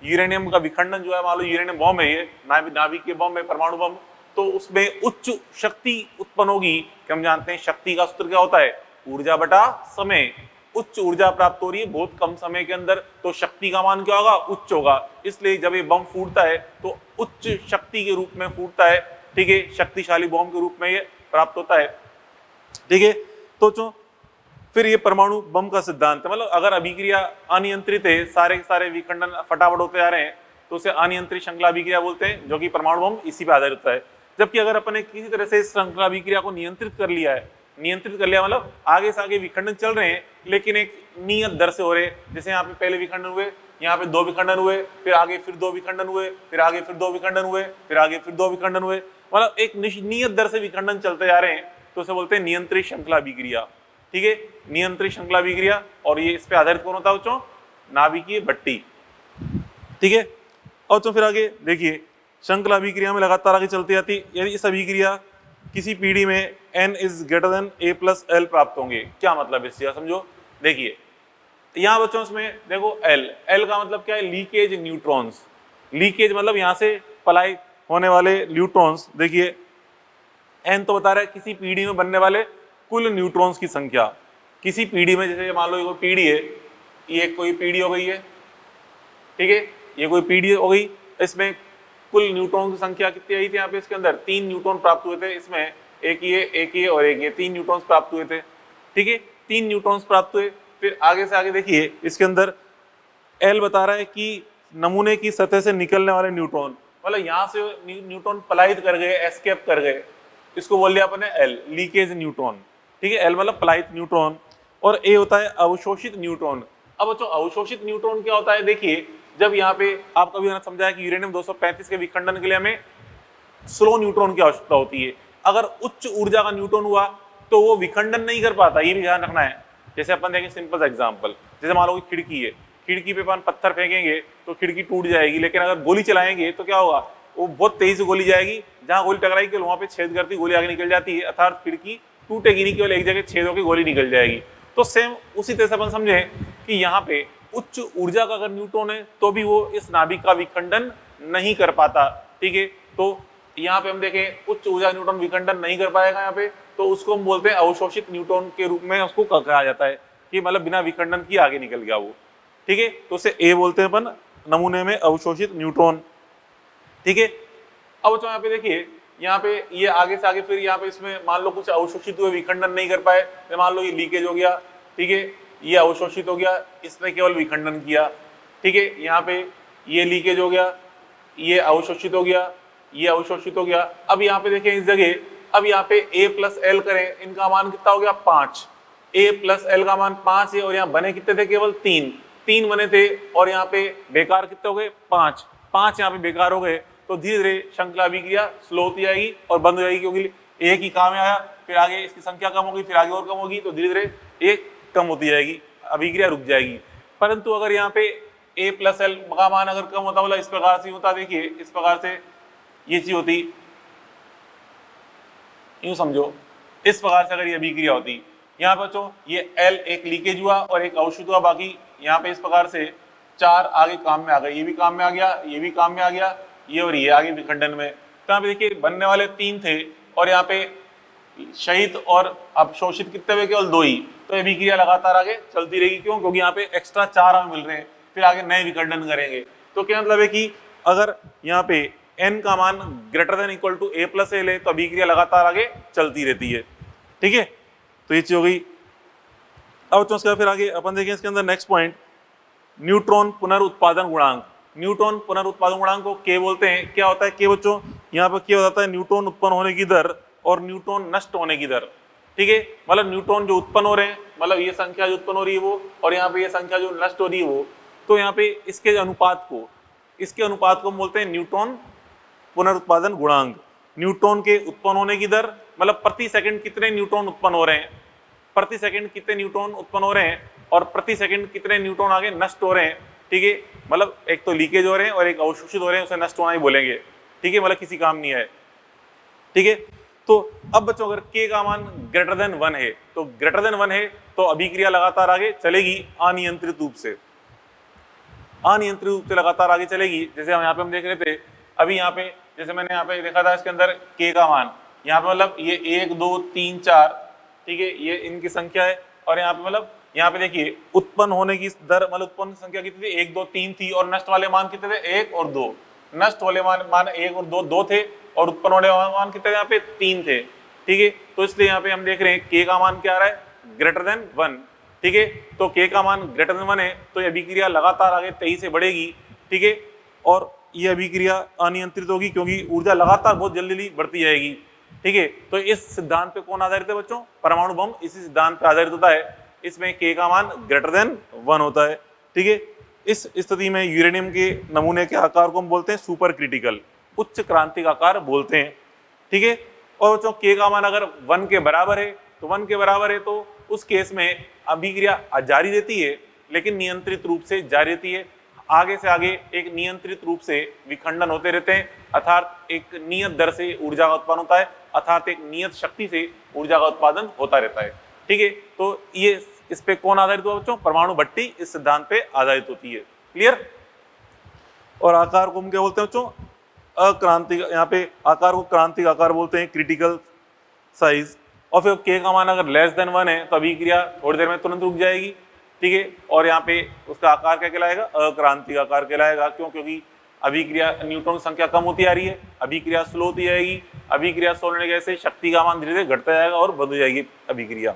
यूरेनियम का विखंडन जो है, मान लो यूरेनियम बम है, ये नाभिक के बम है, परमाणु बम, तो उसमें उच्च शक्ति उत्पन्न होगी। कि हम जानते हैं शक्ति का सूत्र क्या होता है? ऊर्जा बटा समय। उच्च ऊर्जा प्राप्त हो रही है बहुत कम समय के अंदर, तो शक्ति का मान क्या होगा? उच्च होगा। इसलिए जब ये बम फूटता है तो उच्च शक्ति के रूप में फूटता है, ठीक है, शक्तिशाली बम के रूप में ये प्राप्त होता है, ठीक है। तो जो फिर ये परमाणु बम का सिद्धांत है, मतलब अगर अभिक्रिया अनियंत्रित है, सारे के सारे विखंडन फटाफट होते जा रहे हैं, तो उसे अनियंत्रित श्रृंखला अभिक्रिया बोलते हैं, जो कि परमाणु बम इसी पे आधारित होता है। जबकि अगर अपन ने किसी तरह से इस श्रृंखला अभिक्रिया को नियंत्रित कर लिया है, नियंत्रित कर लिया मतलब आगे से आगे विखंडन चल रहे हैं लेकिन एक नियत दर से हो रहे हैं। जैसे यहाँ पे पहले विखंडन हुए, यहाँ पे 2 विखंडन हुए, फिर आगे फिर 2 विखंडन हुए, फिर आगे फिर 2 विखंडन हुए, फिर आगे फिर 2 विखंडन हुए, मतलब एक नियत दर से विखंडन चलते जा रहे हैं, तो उसे बोलते हैं नियंत्रित श्रृंखला अभिक्रिया, ठीक है, नियंत्रित श्रृंखला अभिक्रिया। और ये इस पे आधारित कौन होता है बच्चों? नाभिकीय भट्टी, ठीक है। और तो फिर आगे देखिए श्रृंखला अभिक्रिया में लगातार आगे चलती जाती है। यदि इस अभिक्रिया किसी पीढ़ी में n is greater than a plus L प्राप्त होंगे। क्या मतलब है इसका समझो। देखिए यहाँ बच्चों इसमें देखो एल का मतलब क्या है? Leakage neutrons. लीकेज मतलब यहाँ से पलाई होने वाले न्यूट्रॉन्स। देखिए n तो बता रहा है किसी पीढ़ी में बनने वाले कुल न्यूट्रॉन्स की संख्या। किसी पीढ़ी में, जैसे मान लो ये कोई पीढ़ी है, ये कोई पीढ़ी हो गई है, ठीक है, ये कोई पीढ़ी हो गई, इसमें कुल न्यूट्रॉन की संख्या कितनी आई थी? यहाँ पे इसके अंदर 3 न्यूट्रॉन प्राप्त हुए थे, इसमें एक ये और एक ये 3 न्यूट्रॉन्स प्राप्त हुए थे, ठीक है, 3 न्यूट्रॉन्स प्राप्त हुए। फिर आगे से आगे देखिए इसके अंदर एल बता रहा है कि नमूने की सतह से निकलने वाले न्यूट्रॉन, मतलब यहाँ से न्यूट्रॉन पलायित कर गए, एस्केप कर गए, इसको बोल दिया अपन ने एल, लीकेज न्यूट्रॉन। ठीक है, एल मतलब पलायित न्यूट्रॉन। और ए होता है अवशोषित न्यूट्रॉन। अब बच्चों अवशोषित न्यूट्रॉन क्या होता है, देखिए जब यहाँ पे आपको भी समझाया कि यूरेनियम 235 के विखंडन के लिए हमें स्लो न्यूट्रॉन की आवश्यकता होती है। अगर उच्च ऊर्जा का न्यूट्रॉन हुआ तो वो विखंडन नहीं कर पाता, ये भी ध्यान रखना है। जैसे अपन देखें सिंपल एग्जांपल, जैसे मान लो कि खिड़की है, खिड़की पे अपन पत्थर फेंकेंगे तो खिड़की टूट जाएगी, लेकिन अगर गोली चलाएंगे तो क्या होगा, वो बहुत तेजी से गोली जाएगी, जहां गोली टकराएगी केवल वहां पे छेद करती गोली आगे निकल जाती है, अर्थात खिड़की टूटेगी नहीं, केवल एक जगह छेद होकर गोली निकल जाएगी। तो सेम उसी तरह से अपन समझे कि यहाँ पे उच्च ऊर्जा का अगर न्यूट्रॉन है तो भी वो इस नाभिक का विखंडन नहीं कर पाता। ठीक है, तो यहाँ पे हम देखें उच्च ऊर्जा न्यूट्रॉन विखंडन नहीं कर पाएगा यहाँ पे, तो उसको हम बोलते हैं अवशोषित न्यूट्रॉन के रूप में उसको कहा जाता है कि मतलब बिना विखंडन की आगे निकल गया वो। ठीक है, तो उसे ए बोलते हैं अपन नमूने में अवशोषित न्यूट्रॉन। ठीक है, अब यहाँ पे देखिए, यहाँ पे ये आगे से आगे फिर यहाँ पे इसमें मान लो कुछ अवशोषित हुए विखंडन नहीं कर पाए, मान लो ये लीकेज हो गया। ठीक है, ये अवशोषित हो गया, इसने केवल विखंडन किया। ठीक है, यहाँ पे ये लीकेज हो गया, ये अवशोषित हो गया, ये अवशोषित हो गया। अब यहाँ पे देखें इस जगह, अब यहाँ पे a प्लस एल करें, इनका मान कितना हो गया 5, a प्लस एल का मान 5 है, और यहाँ बने कितने थे, केवल 3 बने थे, और यहाँ पे बेकार कितने हो गए 5 यहाँ पे बेकार हो गए। तो धीरे धीरे श्रृंखला अभिक्रिया स्लो होती जाएगी और बंद हो जाएगी, क्योंकि एक ही काम में आया, फिर आगे इसकी संख्या कम होगी, फिर आगे और कम होगी, तो धीरे धीरे एक कम होती जाएगी, अभिक्रिया रुक जाएगी। परंतु अगर यहाँ पे a प्लस एल का मान अगर कम होता, मतलब इस प्रकार से होता, देखिए इस प्रकार से ये चीज होती, यूं समझो इस प्रकार से अगर ये अभिक्रिया होती, यहाँ पर बच्चों ये L एक लीकेज हुआ और एक अवशोषित हुआ, बाकी यहाँ पे इस प्रकार से 4 आगे काम में आ गए, ये भी काम में आ गया, ये भी काम में आ गया, ये और ये आगे विखंडन में। तो यहाँ पे देखिए बनने वाले 3 थे और यहाँ पे शहीद और अवशोषित कितने हुए, केवल 2 ही। तो ये अभिक्रिया लगातार आगे चलती रहेगी, क्यों, क्योंकि यहाँ पे एक्स्ट्रा 4 हमें मिल रहे हैं, फिर आगे नए विखंडन करेंगे। तो क्या मतलब है कि अगर यहाँ पे n का मान greater than equal to a plus L है तो अभिक्रिया लगातार आगे चलती रहती है। ठीक है, तो ये चीज हो गई। अब तो उसके फिर आगे अपन देखें इसके अंदर नेक्स्ट पॉइंट, न्यूट्रॉन पुनरुत्पादन गुणांक। न्यूट्रॉन पुनरुत्पादन गुणांक को के बोलते हैं। क्या होता है के बच्चों, यहाँ पर क्या होता है, न्यूट्रॉन उत्पन्न होने की दर और न्यूट्रॉन नष्ट होने की दर। ठीक है, मतलब न्यूट्रॉन जो उत्पन्न हो रहे हैं, मतलब ये संख्या जो उत्पन्न हो रही है वो, और यहाँ पे ये संख्या जो नष्ट हो रही है वो, तो यहाँ पे इसके अनुपात को हम बोलते हैं न्यूट्रॉन पुनरुत्पादन गुणांक। न्यूट्रॉन के उत्पन्न होने की दर, मतलब प्रति सेकंड कितने न्यूट्रॉन उत्पन्न हो रहे हैं, प्रति सेकंड कितने न्यूट्रॉन उत्पन्न हो रहे हैं, और प्रति सेकंड कितने न्यूट्रॉन आगे नष्ट हो रहे हैं। ठीक है, मतलब एक तो लीकेज हो रहे हैं और एक अवशोषित हो रहे हैं, उसे नष्ट होना ही बोलेंगे। ठीक है, मतलब किसी काम नहीं है। ठीक है, तो अब बच्चों अगर k का मान ग्रेटर देन 1 है, तो ग्रेटर देन 1 है तो अभिक्रिया लगातार आगे चलेगी अनियंत्रित रूप से, अनियंत्रित रूप से लगातार आगे चलेगी। जैसे हम यहाँ पे हम देख रहे थे अभी, यहाँ पे जैसे मैंने यहाँ पे देखा था इसके अंदर k का मान, यहाँ पे मतलब ये 1 2 3 4, ठीक है, ये इनकी संख्या है, और यहाँ पे मतलब यहाँ पे देखिए उत्पन्न होने की दर, मतलब उत्पन्न संख्या कितनी थी, 1 2 3 थी, और नष्ट वाले मान कितने थे, 1 और 2। नष्ट वाले मान 1 और 2 थे, और उत्पन्न होने वाले मान कितने थे, यहाँ पे 3 थे। ठीक है, तो इसलिए यहाँ पे हम देख रहे हैं k का मान क्या आ रहा है, ग्रेटर देन 1। ठीक है, तो k का मान ग्रेटर देन 1 है तो ये अभिक्रिया लगातार आगे तेजी से बढ़ेगी। ठीक है, और ये अभिक्रिया अनियंत्रित होगी क्योंकि ऊर्जा लगातार बहुत जल्दी बढ़ती जाएगी। ठीक है, तो इस सिद्धांत पे कौन आधारित है बच्चों, परमाणु बम इसी सिद्धांत पे आधारित होता है। इसमें k का मान ग्रेटर देन 1 होता है। ठीक है, इस स्थिति में यूरेनियम के नमूने के आकार को हम बोलते हैं सुपर क्रिटिकल, उच्च क्रांतिक आकार बोलते हैं। ठीक है, और बच्चों k का मान अगर 1 के बराबर है, तो 1 के बराबर है तो उस केस में अभिक्रिया जारी रहती है, लेकिन नियंत्रित रूप से जारी रहती है। आगे से आगे एक नियंत्रित रूप से विखंडन होते रहते हैं, अर्थात एक नियत दर से ऊर्जा का उत्पादन होता है, अर्थात एक नियत शक्ति से ऊर्जा का उत्पादन होता रहता है। ठीक है, तो ये इस पे कौन आधारित हुआ बच्चों, परमाणु भट्टी इस सिद्धांत पे आधारित होती है। क्लियर। और आकार को हम क्या बोलते हैं बच्चों, अक्रांतिक, यहाँ पे आकार को क्रांतिक आकार बोलते हैं, क्रिटिकल साइज। और फिर k का मान अगर लेस देन 1 है तो अभिक्रिया थोड़ी देर में तुरंत रुक जाएगी। ठीक है, और यहाँ पे उसका आकार क्या कहलाएगा, अक्रांतिक आकार कहलाएगा। क्यों, क्योंकि अभिक्रिया न्यूट्रॉन की संख्या कम होती आ रही है, अभिक्रिया स्लो होती जाएगी, अभिक्रिया स्लो होने के से शक्ति का मान धीरे धीरे घटता जाएगा और बंद हो जाएगी अभिक्रिया।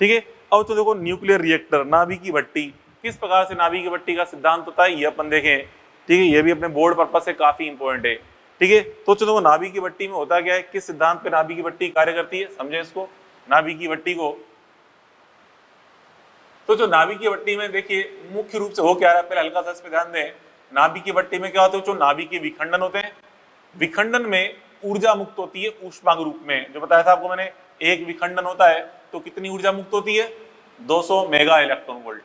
ठीक है, अब तो देखो न्यूक्लियर रिएक्टर, नाभिक की भट्टी, किस प्रकार से नाभिक की भट्टी का सिद्धांत होता है ये अपन देखें। ठीक है, ये भी अपने बोर्ड पर्पज से काफी इंपॉर्टेंट है। ठीक है, तो चलो नाभिक की भट्टी में होता क्या है, किस सिद्धांत पे नाभिक की भट्टी कार्य करती है, समझे इसको नाभिक की भट्टी को। तो जो नाभिक की भट्टी में देखिए मुख्य रूप से हो क्या रहा है, पहले हल्का सा इस पे ध्यान दें। नाभिक की भट्टी में क्या होता है, जो नाभिक के विखंडन होते हैं, विखंडन में ऊर्जा मुक्त होती है ऊष्मांग रूप में। जो बताया था आपको मैंने, एक विखंडन होता है तो कितनी ऊर्जा मुक्त होती है, 200 मेगा इलेक्ट्रॉन वोल्ट।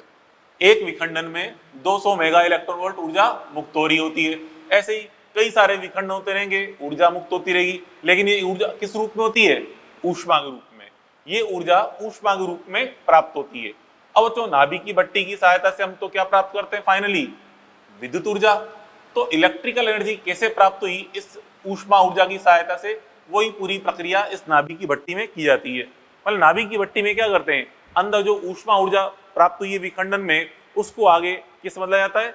एक विखंडन में 200 मेगा इलेक्ट्रॉन वोल्ट ऊर्जा मुक्त हो रही होती है। ऐसे ही कई सारे विखंडन होते रहेंगे, ऊर्जा मुक्त होती रहेगी, लेकिन ये ऊर्जा किस रूप में होती है, ऊष्मांग रूप में। ये ऊर्जा ऊष्मांग रूप में प्राप्त होती है। अब तो नाभिक की भट्टी की सहायता से हम तो क्या प्राप्त करते हैं, फाइनली विद्युत ऊर्जा। तो इलेक्ट्रिकल एनर्जी कैसे प्राप्त हुई, इस ऊष्मा ऊर्जा की सहायता से, वही पूरी प्रक्रिया इस नाभिक की भट्टी में की जाती है। मतलब नाभिक की भट्टी में क्या करते हैं, अंदर जो ऊष्मा ऊर्जा प्राप्त हुई है विखंडन में, उसको आगे किस बदला जाता है,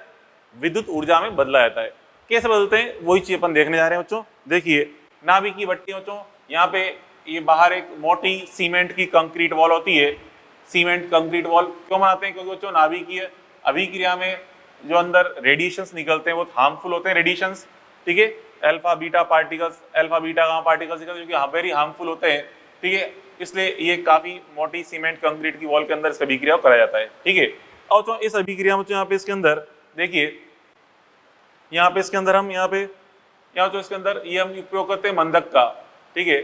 विद्युत ऊर्जा में बदला जाता है। कैसे बदलते हैं, वही चीज अपन देखने जा रहे हैं बच्चों। देखिए नाभिक की भट्टी बच्चों, यहाँ पे ये बाहर एक मोटी सीमेंट की कंक्रीट वॉल होती है। सीमेंट कंक्रीट वॉल क्यों बनाते हैं, क्योंकि बच्चों नाभिक की अभिक्रिया में जो अंदर रेडिएशंस निकलते हैं वो हार्मफुल होते हैं रेडिएशंस। ठीक है, alpha beta particles, alpha beta gamma particles जो कि वेरी हार्मफुल होते हैं। ठीक है, इसलिए ये काफी मोटी सीमेंट कंक्रीट की वॉल के अंदर इस अभिक्रिया को कराया जाता है। ठीक है, और तो इस अभिक्रिया में यहाँ पे इसके अंदर देखिए, यहाँ पे इसके अंदर हम यहाँ तो इसके अंदर ये हम उपयोग करते हैं मंदक का। ठीक है,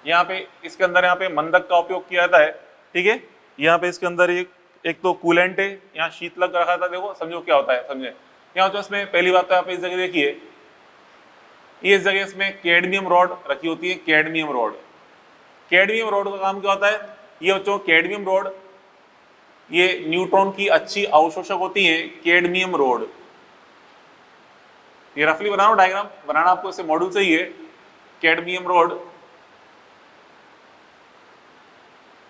यहाँ पे इसके अंदर यहाँ पे मंदक का उपयोग किया जाता है। ठीक है, यहाँ पे इसके अंदर एक तो कूलेंट है, यहाँ शीतलक रखा था। देखो समझो क्या होता है, समझे। यहाँ तो इसमें पहली बात तो यहाँ पे इस जगह देखिए, ये इस जगह इसमें कैडमियम रॉड रखी होती है। कैडमियम रॉड, कैडमियम रॉड का काम क्या होता है, ये बच्चों कैडमियम रॉड ये न्यूट्रॉन की अच्छी अवशोषक होती है। कैडमियम रॉड, ये रफली बनाओ डायग्राम, बनाना आपको इसे मॉड्यूल से ही है। कैडमियम रॉड,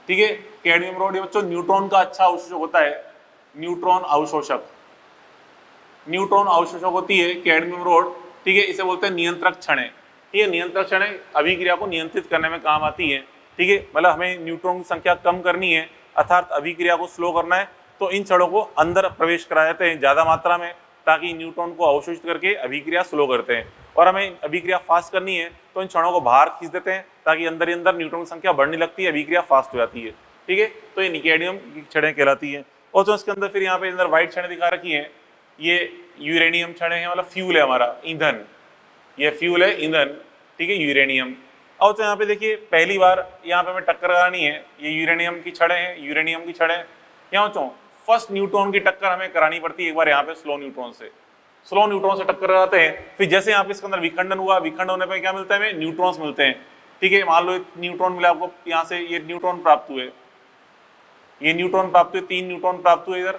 ठीक है, कैडमियम रॉड ये बच्चों न्यूट्रॉन का अच्छा अवशोषक होता है। न्यूट्रॉन अवशोषक, न्यूट्रॉन अवशोषक होती है कैडमियम रॉड। ठीक है, इसे बोलते हैं नियंत्रक क्षणें। ये नियंत्रक क्षणें अभिक्रिया को नियंत्रित करने में काम आती है। ठीक है, मतलब हमें न्यूट्रॉन की संख्या कम करनी है, अर्थात अभिक्रिया को स्लो करना है, तो इन क्षणों को अंदर प्रवेश कराए जाते हैं ज्यादा मात्रा में, ताकि न्यूट्रॉन को अवशोषित करके अभिक्रिया स्लो करते हैं। और हमें अभिक्रिया फास्ट करनी है तो इन क्षणों को बाहर खींच देते हैं, ताकि अंदर ही अंदर न्यूट्रॉन की संख्या बढ़ने लगती है, अभिक्रिया फास्ट हो जाती है। ठीक है, तो ये निकेडियम की क्षणें कहलाती है। और तो इसके अंदर फिर यहाँ पे अंदर व्हाइट क्षणें दिखा रखी है, ये यूरेनियम क्षणें हैं, मतलब फ्यूल है हमारा, ईंधन, ये फ्यूल है ईंधन। ठीक है, यूरेनियम। और तो यहाँ पे देखिए पहली बार यहाँ पे हमें टक्कर करानी है, ये यूरेनियम की क्षणें हैं, यूरेनियम की क्षणें। यहाँ बच्चों फर्स्ट न्यूट्रॉन की टक्कर हमें करानी पड़ती है एक बार यहाँ पे स्लो न्यूट्रॉन से, स्लो न्यूट्रॉन से टक्कर कराते हैं। फिर जैसे यहाँ पे इसके अंदर विखंडन हुआ, विखंडन होने पर क्या मिलता है हमें, न्यूट्रॉन्स मिलते हैं। ठीक है, मान लो न्यूट्रॉन मिला आपको, यहाँ से ये न्यूट्रॉन प्राप्त हुए, ये न्यूट्रॉन प्राप्त हुए, 3 न्यूट्रॉन प्राप्त हुए इधर।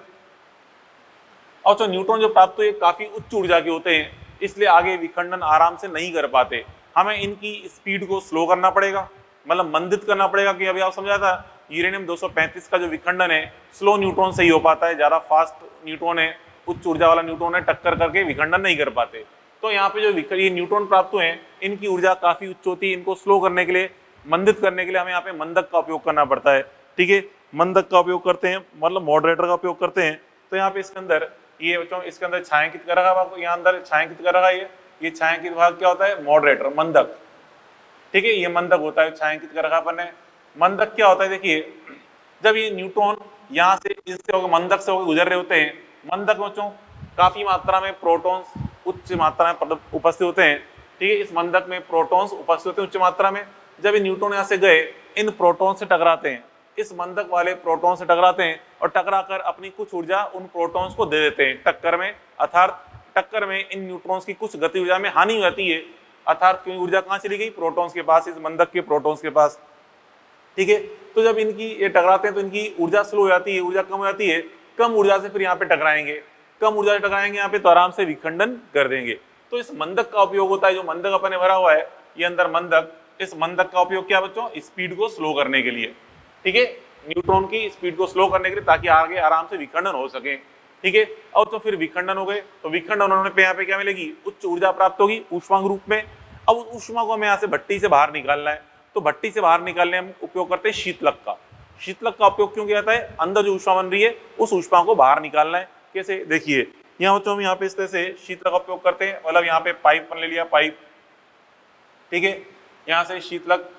और जो न्यूट्रॉन जो प्राप्त हुए काफी उच्च ऊर्जा के होते हैं, इसलिए आगे विखंडन आराम से नहीं कर पाते। हमें इनकी स्पीड को स्लो करना पड़ेगा, मतलब मंदित करना पड़ेगा। कि अभी आप समझा था यूरेनियम 235 का जो विखंडन है स्लो न्यूट्रॉन से ही हो पाता है, ज्यादा फास्ट न्यूट्रॉन है, उच्च ऊर्जा वाला न्यूट्रॉन है, टक्कर करके विखंडन नहीं कर पाते। तो यहाँ पे जो ये न्यूट्रॉन प्राप्त हुए हैं, इनकी ऊर्जा काफी उच्च होती है। इनको स्लो करने के लिए, मंदित करने के लिए हमें यहाँ पे मंदक का उपयोग करना पड़ता है। ठीक है, मंदक का उपयोग करते हैं, मतलब मॉडरेटर का उपयोग करते हैं। तो यहाँ पे इसके अंदर ये बच्चों इसके अंदर छायांकित कर रखा है आपको, यहाँ अंदर छायांकित कर रखा है। ये छायांकित भाग क्या होता है, मॉडरेटर, मंदक। ठीक है, ये मंदक होता है, छायांकित कर रखा अपन ने। मंदक क्या होता है, देखिए जब ये न्यूट्रॉन यहाँ से इससे होकर मंदक से होकर गुजर रहे होते हैं, मंदक बच्चों काफी मात्रा में प्रोटॉन्स उच्च मात्रा में उपस्थित होते हैं। ठीक है, इस मंदक में प्रोटॉन्स उपस्थित होते हैं उच्च मात्रा में। जब ये न्यूट्रॉन यहाँ से गए, इन प्रोटॉन से टकराते हैं, इस मंदक वाले प्रोटॉन से टकराते हैं, और टकराकर अपनी कुछ ऊर्जा उन प्रोटॉन्स को दे देते हैं टक्कर में। अर्थात टक्कर में इन न्यूट्रॉन्स की कुछ गति ऊर्जा में हानि हो जाती है, अर्थात क्योंकि ऊर्जा कहाँ चली गई, प्रोटॉन्स के पास, इस मंदक के प्रोटॉन्स के पास। ठीक है, तो जब इनकी ये टकराते हैं तो इनकी ऊर्जा स्लो हो जाती है, ऊर्जा कम हो जाती है। कम ऊर्जा से फिर यहाँ पे टकराएंगे, कम ऊर्जा से टकराएंगे यहाँ पे, तो आराम से विखंडन कर देंगे। तो इस मंदक का उपयोग होता है, जो मंदक अपने भरा हुआ है ये अंदर मंदक, इस मंदक का उपयोग क्या बच्चों, स्पीड को स्लो करने के लिए। ठीक है, न्यूट्रॉन की स्पीड को स्लो करने के लिए, ताकि आगे आराम से विखंडन हो सके। ठीक है, और तो फिर विखंडन हो गए, तो विखंडन होने पे यहाँ पे क्या मिलेगी, उच्च ऊर्जा प्राप्त होगी ऊष्मांग रूप में। अब उस ऊष्मा को हमें यहाँ से भट्टी से बाहर निकालना है, तो भट्टी से बाहर निकालने हम उपयोग करते हैं शीतलक का। शीतलक का उपयोग क्यों किया जाता है, अंदर जो ऊष्मा बन रही है उस ऊष्मा को बाहर निकालना है। कैसे, देखिए यहाँ बच्चों हम यहाँ पे इस तरह से शीतलक का उपयोग करते हैं, मतलब यहाँ पे पाइप अपन ले लिया, पाइप, ठीक है, यहाँ से शीतलक,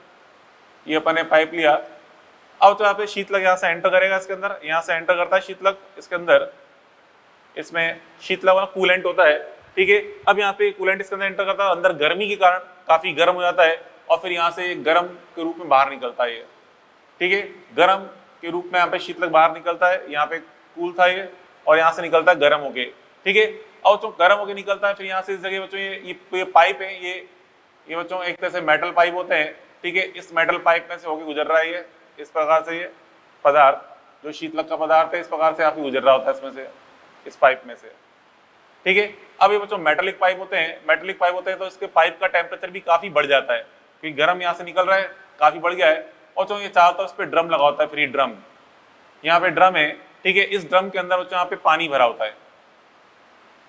ये अपन ने पाइप लिया। अब तो यहाँ पे शीतलक यहाँ से एंटर करेगा इसके अंदर, यहाँ से एंटर करता है शीतलक इसके अंदर, इसमें शीतलक वाला कूलेंट होता है, ठीक है। अब यहाँ पे कूलेंट इसके अंदर एंटर करता है, अंदर गर्मी के कारण काफी गर्म हो जाता है और फिर यहाँ से गर्म के रूप में बाहर निकलता है ये, ठीक है। गर्म के रूप में यहाँ पे शीतलक बाहर निकलता है, यहाँ पे कूल था ये, और यहाँ से निकलता है गर्म होके, ठीक है। और जो गर्म होके निकलता है फिर यहाँ से इस जगह बच्चों ये पाइप है, ये बच्चों एक तरह से मेटल पाइप होते हैं, ठीक है। इस मेटल पाइप में से होके गुजर रहा है ये, इस प्रकार से ये पदार्थ जो शीतलक का पदार्थ है इस प्रकार से आपकी गुजर रहा होता है इसमें से, इस पाइप में से, ठीक है। अब ये बच्चों मेटेलिक पाइप होते हैं, मेटेलिक पाइप होते हैं तो इसके पाइप का टेम्परेचर भी काफी बढ़ जाता है क्योंकि गर्म यहाँ से निकल रहा है, काफी बढ़ गया है। और जो ये चारों तरफ इस पे ड्रम लगा होता है, फ्री ड्रम, यहाँ पे ड्रम है, ठीक है। इस ड्रम के अंदर बच्चों यहाँ पे पानी भरा होता है,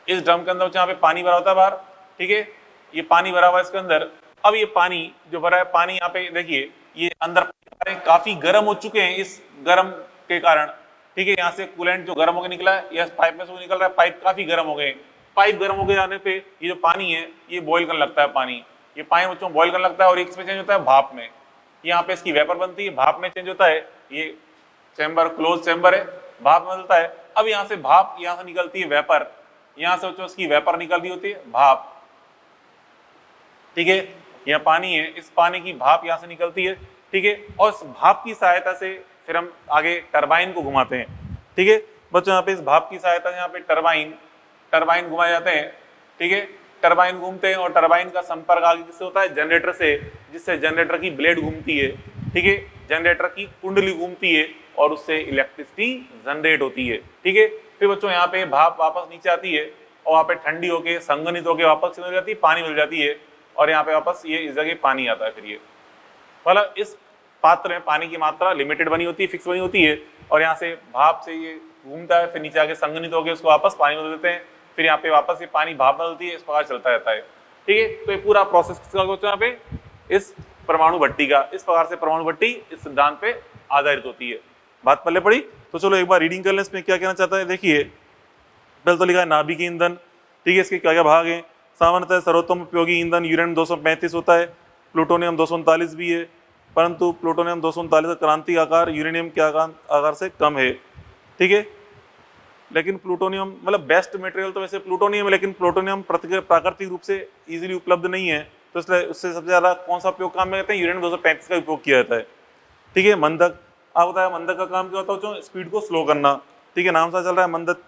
इस ड्रम के अंदर बच्चों यहाँ पे पानी भरा होता है बाहर, ठीक है। ये पानी भरा हुआ है इसके अंदर। अब ये पानी जो भरा है, पानी यहाँ पे देखिए ये अंदर काफी गर्म हो चुके हैं इस गर्म के कारण, ठीक है। यहाँ से कूलेंट जो गर्म होकर निकला है, यह पाइप में से निकल रहा है, पाइप काफी गर्म हो गए। पाइप गर्म हो गए जाने पे ये जो पानी है ये बॉईल करने लगता है, पानी, ये पानी बच्चों बॉईल करने लगता है और इसमें चेंज होता है भाप में, यहाँ पे इसकी वेपर बनती है, भाप में चेंज होता है। ये चैम्बर क्लोज चैम्बर है, भाप में मिलता है। अब यहाँ से भाप, यहाँ से निकलती है वेपर, यहाँ से बच्चों इसकी वेपर निकल रही होती है, भाप, ठीक है। यह पानी है, इस पानी की भाप यहाँ से निकलती है, ठीक है। और इस भाप की सहायता से फिर हम आगे टरबाइन को घुमाते हैं, ठीक है। बच्चों यहाँ पे इस भाप की सहायता से यहाँ पे टरबाइन घुमाए जाते हैं, ठीक है। टरबाइन घूमते हैं और टरबाइन का संपर्क आगे किससे होता है, जनरेटर से, जिससे जनरेटर की ब्लेड घूमती है, ठीक है। जनरेटर की कुंडली घूमती है और उससे इलेक्ट्रिसिटी जनरेट होती है, ठीक है। फिर बच्चों यहाँ पे भाप वापस नीचे आती है और वहाँ पे ठंडी होके संघनित होके वापस मिल जाती है, पानी मिल जाती है और यहाँ पे वापस ये इस जगह पानी आता है। फिर ये मतलब इस पात्र में पानी की मात्रा लिमिटेड बनी होती है, फिक्स बनी होती है और यहाँ से भाप से ये घूमता है, फिर नीचे आके संघनित होकर उसको वापस पानी में देते हैं, फिर यहाँ पे वापस ये पानी भाप में बदलती है, इस प्रकार चलता रहता है, ठीक है। तो ये पूरा प्रोसेस किसका होता है यहाँ पे, इस परमाणु भट्टी का। इस प्रकार से परमाणु भट्टी इस सिद्धांत पे आधारित होती है। बात पहले पड़ी तो चलो एक बार रीडिंग कर लें, इसमें क्या कहना चाहता है। देखिए पहले तो लिखा है नाभिक ईंधन, ठीक है। इसके क्या क्या भाग हैं। सामान्यतः सर्वोत्तम उपयोगी ईंधन यूरेनियम 235 होता है, प्लूटोनियम 239 भी है, परंतु प्लूटोनियम 239 का क्रांति आकार यूरेनियम के आकार से कम है, ठीक है। लेकिन प्लूटोनियम मतलब बेस्ट मटेरियल तो वैसे प्लूटोनियम है, लेकिन प्लूटोनियम प्राकृतिक रूप से इजीली उपलब्ध नहीं है, तो इसलिए उससे सबसे ज़्यादा कौन सा उपयोग काम में करते हैं, यूरेनियम 235 का उपयोग किया जाता है, ठीक है। मंदक, आप बताया मंदक का काम क्या होता है, स्पीड को स्लो करना, ठीक है, नाम से चल रहा है मंदक।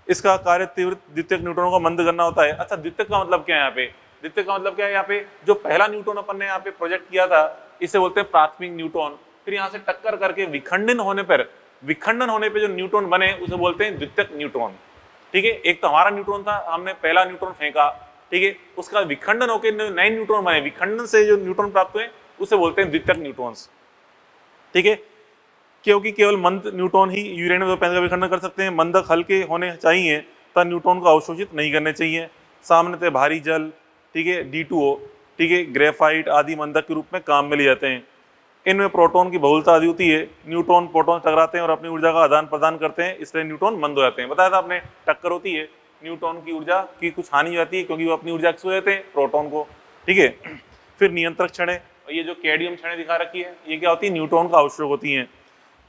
इसका कार्य तीव्र द्वितीयक न्यूट्रॉनों को मंद करना होता है। अच्छा, द्वितीयक का मतलब क्या है यहाँ पे, द्वितीयक का मतलब क्या है, यहाँ पे जो पहला न्यूट्रॉन अपन ने यहाँ पे प्रोजेक्ट किया था इसे बोलते हैं प्राथमिक न्यूट्रॉन, फिर यहाँ से टक्कर करके विखंडन होने पर जो न्यूट्रॉन बने उसे बोलते हैं द्वितीयक न्यूट्रॉन, ठीक है। एक तो हमारा न्यूट्रॉन था, हमने पहला न्यूट्रॉन फेंका, ठीक है, उसका विखंडन होकर नए न्यूट्रॉन बने, विखंडन से जो न्यूट्रॉन प्राप्त हुए उसे बोलते हैं द्वितीयक न्यूट्रॉन्स, ठीक है। क्योंकि केवल मंद न्यूट्रॉन ही यूरेनियम 235 का विखंडन कर सकते हैं। मंदक हल्के होने चाहिए तथा न्यूट्रॉन को अवशोषित नहीं करने चाहिए। सामान्यतः भारी जल, ठीक है, D2O, ठीक है, ग्रेफाइट आदि मंदक के रूप में काम में लिए जाते हैं। इनमें प्रोटॉन की बहुलता अधिक होती है, न्यूट्रॉन प्रोटॉन टकराते हैं और अपनी ऊर्जा का आदान प्रदान करते हैं, इसलिए न्यूट्रॉन मंद हो जाते हैं। बताया था आपने, टक्कर होती है, न्यूट्रॉन की ऊर्जा की कुछ हानि हो जाती है क्योंकि वो अपनी ऊर्जा खो देते हैं प्रोटॉन को, ठीक है। फिर नियंत्रक क्षणें, ये जो कैडमियम क्षणें दिखा रखी है ये क्या होती है, न्यूट्रॉन का अवशोषक होती हैं।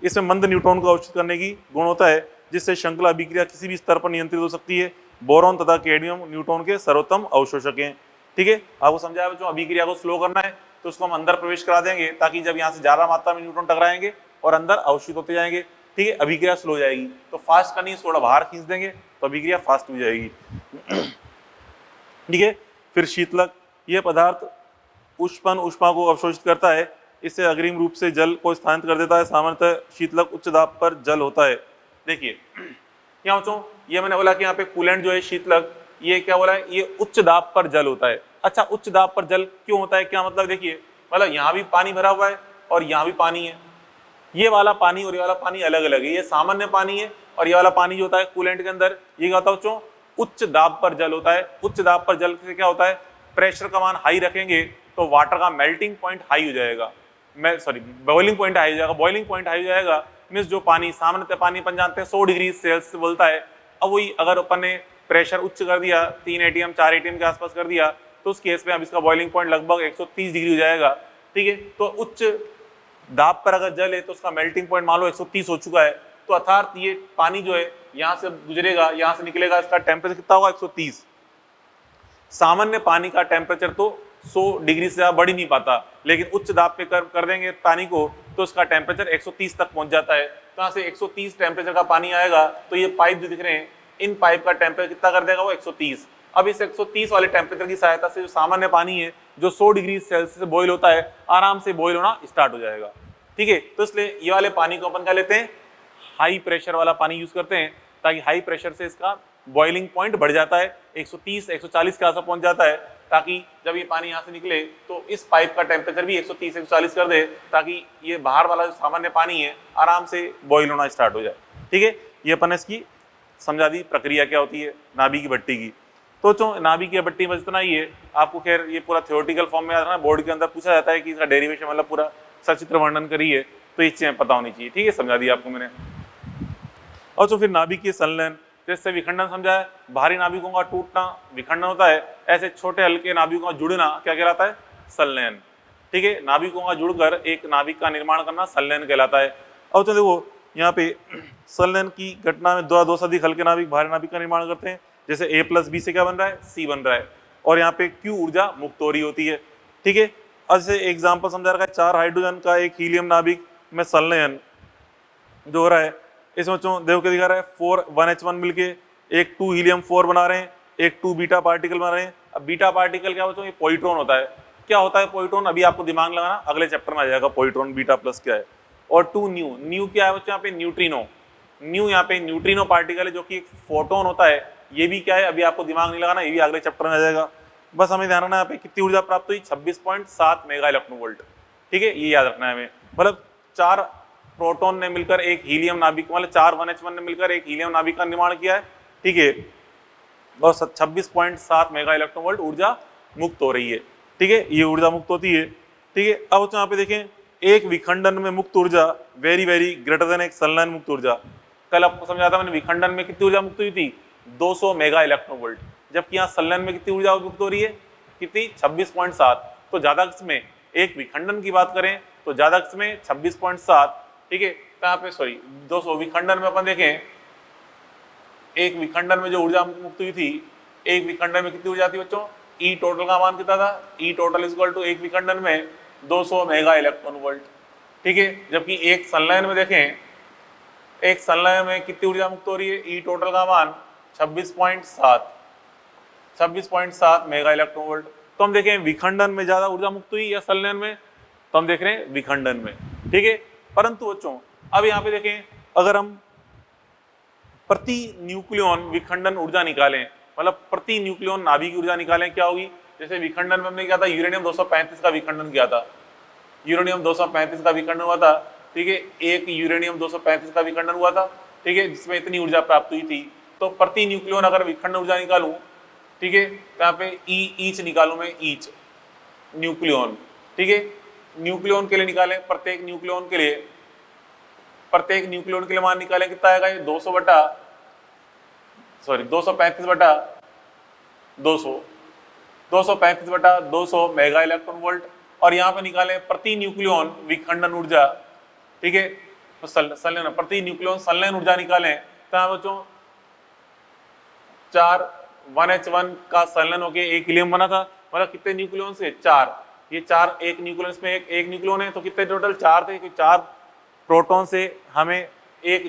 इसमें मंद न्यूट्रॉन को अवशोषित करने की गुण होता है जिससे श्रृंखला अभिक्रिया किसी भी स्तर पर नियंत्रित हो सकती है। बोरॉन तथा कैडमियम न्यूट्रॉन के सर्वोत्तम अवशोषक हैं, ठीक है। आपको समझाया बच्चों, अभिक्रिया को स्लो करना है तो उसको हम अंदर प्रवेश करा देंगे ताकि जब यहाँ से ज्यादा मात्रा में न्यूट्रॉन टकराएंगे और अंदर अवशोषित होते जाएंगे, ठीक है, अभिक्रिया स्लो हो जाएगी। तो फास्ट करनी है, थोड़ा बाहर खींच देंगे तो अभिक्रिया फास्ट हो जाएगी, ठीक है। फिर शीतलक, यह पदार्थ ऊष्मा को अवशोषित करता है, इससे अग्रिम रूप से जल को स्थानांतरित कर देता है। सामान्यतः शीतलक उच्च दाब पर जल होता है। देखिए यहाँ बच्चों, ये मैंने बोला कि यहाँ पे कूलेंट जो है शीतलक, ये क्या बोला है, ये उच्च दाब पर जल होता है। अच्छा, उच्च दाब पर जल क्यों होता है, क्या मतलब, देखिए मतलब यहाँ भी पानी भरा हुआ है और यहाँ भी पानी है, ये वाला पानी और ये वाला पानी अलग अलग है, ये सामान्य पानी है और ये वाला पानी जो होता है कूलेंट के अंदर, ये क्या होता है बच्चों, उच्च दाब पर जल होता है। उच्च दाब पर जल से क्या होता है, प्रेशर का मान हाई रखेंगे तो वाटर का मेल्टिंग पॉइंट हाई हो जाएगा, बॉइलिंग पॉइंट हाई हो जाएगा। बॉइलिंग पॉइंट हाई हो जाएगा मीन्स जो पानी, सामान्यतः पानी अपन जानते हैं 100 डिग्री सेल्सियस बोलता है। अब वही अगर अपन ने प्रेशर उच्च कर दिया, 3 atm 4 atm के आसपास कर दिया, तो उस केस में अब इसका बॉइलिंग पॉइंट लगभग 130 डिग्री हो जाएगा। ठीक है, तो उच्च दाब पर अगर जल है तो उसका मेल्टिंग पॉइंट मान लो 130 हो चुका है, तो अर्थात ये पानी जो है यहाँ से गुजरेगा, यहाँ से निकलेगा, इसका टेम्परेचर कितना होगा 130। सामान्य पानी का टेम्परेचर तो 100 डिग्री से ज्यादा बढ़ ही नहीं पाता, लेकिन उच्च दाब पे कर देंगे पानी को तो उसका टेम्परेचर 130 तक पहुंच जाता है। तो यहाँ से 130 टेम्परेचर का पानी आएगा, तो ये पाइप जो दिख रहे हैं इन पाइप का टेम्परेचर कितना कर देगा वो 130। अब इस 130 वाले टेम्परेचर की सहायता से जो सामान्य पानी है जो 100 डिग्री सेल्सियस से बॉईल होता है, आराम से बॉईल होना स्टार्ट हो जाएगा। ठीक है, तो इसलिए ये वाले पानी को अपन क्या लेते हैं, हाई प्रेशर वाला पानी यूज करते हैं, ताकि हाई प्रेशर से इसका बॉइलिंग पॉइंट बढ़ जाता है, 130 140 के आसपास पहुंच जाता है, ताकि जब ये पानी यहाँ से निकले तो इस पाइप का टेम्परेचर भी 130 140 कर दे, ताकि ये बाहर वाला जो सामान्य पानी है आराम से बॉईल होना स्टार्ट हो जाए। ठीक है, ये अपन इसकी समझा दी प्रक्रिया क्या होती है नाभि की भट्टी की। तो जो नाभि की भट्टी में इतना ही है, आपको खैर ये पूरा थ्योरेटिकल फॉर्म में याद रखना, बोर्ड के अंदर पूछा जाता है कि इसका डेरिवेशन मतलब पूरा सचित्र वर्णन करिए, तो ये चीजें पता होनी चाहिए। ठीक है, समझा दिया आपको मैंने। और तो फिर नाभि की संलयन, जैसे विखंडन समझा है, भारी नाभिकों का टूटना विखंडन होता है, ऐसे छोटे हल्के नाभिकों का जुड़ना क्या कहलाता है, संलयन। ठीक है, नाभिकों का जुड़कर एक नाभिक का निर्माण करना संलयन कहलाता है। अब तो देखो यहाँ पे संलयन की घटना में दो से अधिक हल्के नाभिक भारी नाभिक का निर्माण करते हैं, जैसे A+B से क्या बन रहा है, C बन रहा है, और यहाँ पे Q ऊर्जा मुक्त हो रही होती है। ठीक है, अब जैसे एग्जाम्पल समझा रखा है, 4 हाइड्रोजन का एक हीलियम नाभिक में संलयन जो हो रहा है, इसमें बच्चों देखो क्या दिखा रहा है, 4 1H1 मिलके एक 2 हीलियम 4 बना रहे हैं, एक 2 बीटा पार्टिकल बना रहे हैं। अब बीटा पार्टिकल क्या बच्चों, ये पॉइट्रॉन होता है। क्या होता है पॉइट्रॉन, अभी आपको दिमाग लगाना, अगले चैप्टर में आ जाएगा पॉइट्रॉन बीटा प्लस क्या है। और 2 न्यू, न्यू क्या है बच्चों, यहाँ पे न्यूट्रिनो, न्यू यहाँ पे न्यूट्रिनो पार्टिकल है जो कि एक फोटोन होता है। ये भी क्या है, अभी आपको दिमाग नहीं लगाना, ये भी अगले चैप्टर में आ जाएगा। बस हमें ध्यान रखना है यहाँ पे कितनी ऊर्जा प्राप्त हुई, 26.7 मेगा इलेक्ट्रॉन वोल्ट। ठीक है, ये याद रखना है हमें, मतलब 4 प्रोटॉन ने मिलकर एक हीलियम नाभिक, मतलब 4 1H1 ने मिलकर एक हीलियम नाभिक का निर्माण किया है। ठीक है, और 26.7 मेगा इलेक्ट्रॉन वोल्ट ऊर्जा मुक्त हो रही है। ठीक है, ये ऊर्जा मुक्त होती है। ठीक है, अब यहाँ पे देखें, एक विखंडन में मुक्त ऊर्जा वेरी वेरी ग्रेटर देन एक संलयन मुक्त ऊर्जा। कल आपको समझाया था मैंने, विखंडन में कितनी ऊर्जा मुक्त हुई थी, 200 मेगा इलेक्ट्रॉन वोल्ट, जबकि यहाँ संलयन में कितनी ऊर्जा मुक्त हो रही है, कितनी, 26.7। तो ज्यादा में एक विखंडन की बात करें तो ज्यादा में 26.7। ठीक है, यहाँ पे सॉरी 200, विखंडन में अपन देखें, एक विखंडन में जो ऊर्जा मुक्त हुई थी, एक विखंडन में कितनी ऊर्जा थी बच्चों, ई टोटल का मान कितना था, ई टोटल इज इक्वल टू एक विखंडन में 200 मेगा इलेक्ट्रॉन वोल्ट। ठीक है, जबकि एक संलयन में देखें, एक संलयन में कितनी ऊर्जा मुक्त हो रही है, ई टोटल का मान 26.7 मेगा इलेक्ट्रॉन वोल्ट। तो हम देखें विखंडन में ज्यादा ऊर्जा मुक्त हुई या संलयन में, तो हम देख रहे हैं विखंडन में। ठीक है, परंतु बच्चों अब यहाँ पे देखें, अगर हम प्रति न्यूक्लियन विखंडन ऊर्जा निकालें, मतलब प्रति न्यूक्लियन नाभिक की ऊर्जा निकालें, क्या होगी, जैसे विखंडन में हमने किया था, यूरेनियम 235 का विखंडन किया था, यूरेनियम 235 का विखंडन हुआ था। ठीक है, एक यूरेनियम 235 का विखंडन हुआ था। ठीक है, जिसमें इतनी ऊर्जा प्राप्त हुई थी। तो प्रति न्यूक्लियन अगर विखंडन ऊर्जा निकालूं, ठीक है, तो यहाँ पे ईच निकालूं मैं, ईच न्यूक्लियन। ठीक है, न्यूक्लियन के लिए निकालें, प्रत्येक न्यूक्लियन के लिए मान निकालें, कितना आएगा ये 235 बटा 200 मेगा इलेक्ट्रॉन वोल्ट। और यहाँ पे निकालें प्रति न्यूक्लियन विखंडन ऊर्जा। ठीक है, तो संलयन प्रति न्यूक्लियन संलयन ऊर्जा निकालें, तो यहाँ बच्चों 4 1H1 का संलयन होके एक हीलियम बना था, मतलब कितने न्यूक्लियन से, 4। ये 4, एक न्यूक्लियन में एक न्यूक्लियन है, तो कितने टोटल 4 थे, 4 प्रोटॉन से हमें एक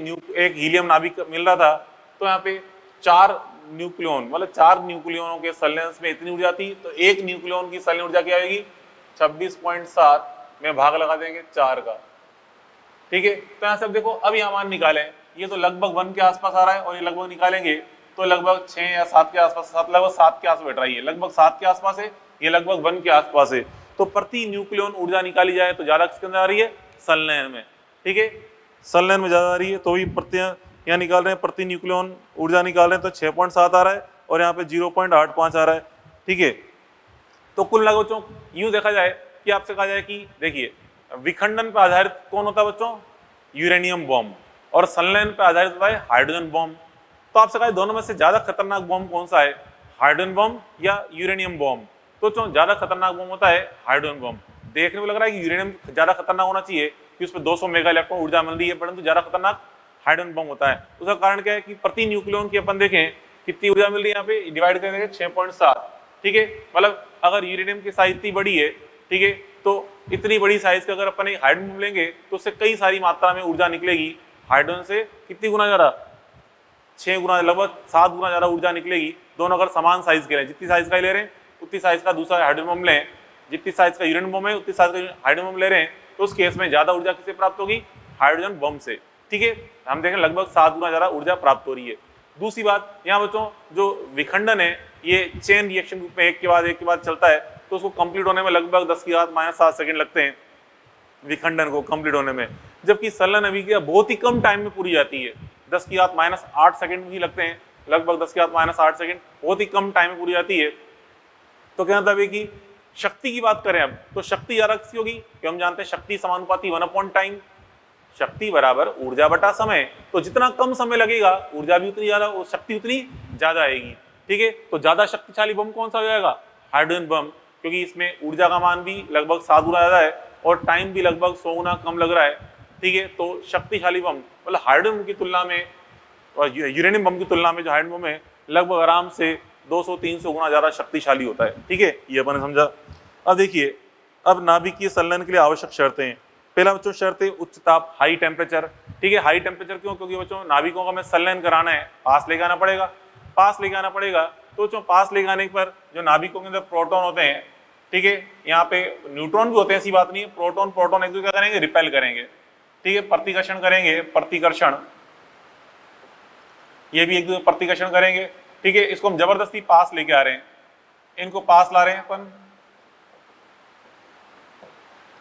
हीलियम नाभिक मिल रहा था। तो यहाँ पे 4 न्यूक्लियन, मतलब 4 न्यूक्लियनों के संलयन में इतनी ऊर्जा थी, तो एक न्यूक्लियन की संलयन ऊर्जा क्या आएगी, 26.7 में भाग लगा देंगे 4 का। ठीक है, तो यहाँ से अब देखो, अब यहाँ मान निकालें, ये तो लगभग 1 के आसपास आ रहा है, और ये लगभग निकालेंगे तो लगभग 6 या 7 के आसपास, लगभग 7 के आसपास बैठ रहा है, ये लगभग 7 के आसपास है, ये लगभग 1 के आसपास है। तो प्रति न्यूक्लियन ऊर्जा निकाली जाए तो ज्यादा किसके अंदर आ रही है, संलयन में। ठीक है, संलयन में ज्यादा आ रही है, तो भी प्रति यहाँ निकाल रहे हैं, प्रति न्यूक्लियन ऊर्जा निकाल रहे हैं, तो 6.7 आ रहा है, और यहाँ पे 0.85 आ रहा है। ठीक है, तो कुल मिला बच्चों यूं देखा जाए कि आपसे कहा जाए कि देखिए, विखंडन पर आधारित कौन होता है बच्चों, यूरेनियम बॉम्ब, और संलयन पर आधारित होता है हाइड्रोजन बॉम्ब। तो तो आपसे कहा दोनों में से ज्यादा खतरनाक बॉम्ब कौन सा है, हाइड्रोजन बॉम्ब या यूरेनियम बॉम्ब। तो ज्यादा खतरनाक बॉम्ब होता है हाइड्रोजन बॉम्ब। देखने में लग रहा है कि यूरेनियम ज्यादा खतरनाक होना चाहिए कि उसमें 200 मेगा इलेक्ट्रॉन ऊर्जा मिल रही है, परंतु ज्यादा खतरनाक हाइड्रोजन बॉम्ब होता है। उसका कारण क्या है कि प्रति न्यूक्लियन की अपन देखें कितनी ऊर्जा मिल रही है, यहाँ पे डिवाइड कर देंगे 6.7, ठीक है। मतलब अगर यूरेनियम की साइज इतनी बड़ी है, ठीक है, तो इतनी बड़ी साइज का अगर अपन एक हाइड्रोजन बम लेंगे तो उससे कई सारी मात्रा में ऊर्जा निकलेगी। हाइड्रोजन से कितनी गुना ज्यादा, 6 गुना, लगभग 7 गुना ज्यादा ऊर्जा निकलेगी। दोनों अगर समान साइज के लें, जितनी साइज का ले रहे हैं उतनी साइज का दूसरा हाइड्रोजन बम लें, जितनी साइज का यूरेनियम बम है उतनी साइज का हाइड्रोजन बम ले रहे हैं, तो उस केस में ज्यादा ऊर्जा किससे प्राप्त होगी, हाइड्रोजन बम से, ठीक है। हम देखें लगभग 7 गुना ज्यादा ऊर्जा प्राप्त हो रही है। दूसरी बात, यहाँ बच्चों जो विखंडन है ये चेन रिएक्शन रूप में एक के बाद चलता है, तो उसको कंप्लीट होने में लगभग 10⁻⁻7 सेकंड लगते हैं विखंडन को कंप्लीट होने में, जबकि संलयन अभिक्रिया बहुत ही कम टाइम में पूरी जाती है, 10⁻8 सेकंड ही लगते हैं, लगभग 10⁻8 सेकंड, बहुत ही कम टाइम में पूरी जाती है। तो क्या मतलब है कि शक्ति की बात करें अब, तो शक्ति ज्यादा किसकी होगी, कि हम जानते हैं शक्ति समानुपाती 1/टाइम, शक्ति बराबर ऊर्जा बटा समय। तो जितना कम समय लगेगा ऊर्जा भी उतनी ज्यादा और शक्ति उतनी ज्यादा आएगी, ठीक है। तो ज्यादा शक्तिशाली बम कौन सा हो जाएगा, हाइड्रोजन बम, क्योंकि इसमें ऊर्जा का मान भी लगभग 7 गुना ज्यादा है और टाइम भी लगभग 100 गुना कम लग रहा है, ठीक है। तो शक्तिशाली बम मतलब हाइड्रोजन की तुलना में और यूरेनियम बम की तुलना में जो हाइड्रोजन बम है लगभग आराम से 200-300 गुना ज्यादा शक्तिशाली होता है, ठीक है। ये अपन ने समझा। अब देखिए, अब नाभिकीय संलयन के लिए आवश्यक शर्तें। पहला बच्चों शर्त है उच्च ताप, हाई टेम्परेचर, ठीक है। हाई टेम्परेचर क्यों, क्योंकि बच्चों नाभिकों का हमें संलयन कराना है, पास लेके आना पड़ेगा, तो बच्चों पास लेके आने पर जो नाभिकों के अंदर प्रोटॉन होते हैं, ठीक है, यहाँ पे न्यूट्रॉन भी होते हैं, ऐसी बात नहीं है, प्रोटॉन एक दूसरे क्या करेंगे, रिपेल करेंगे, ठीक है, प्रतिकर्षण करेंगे, ये भी एक दूसरे प्रतिकर्षण करेंगे, ठीक है। इसको हम जबरदस्ती पास लेके आ रहे हैं, इनको पास ला रहे हैं अपन,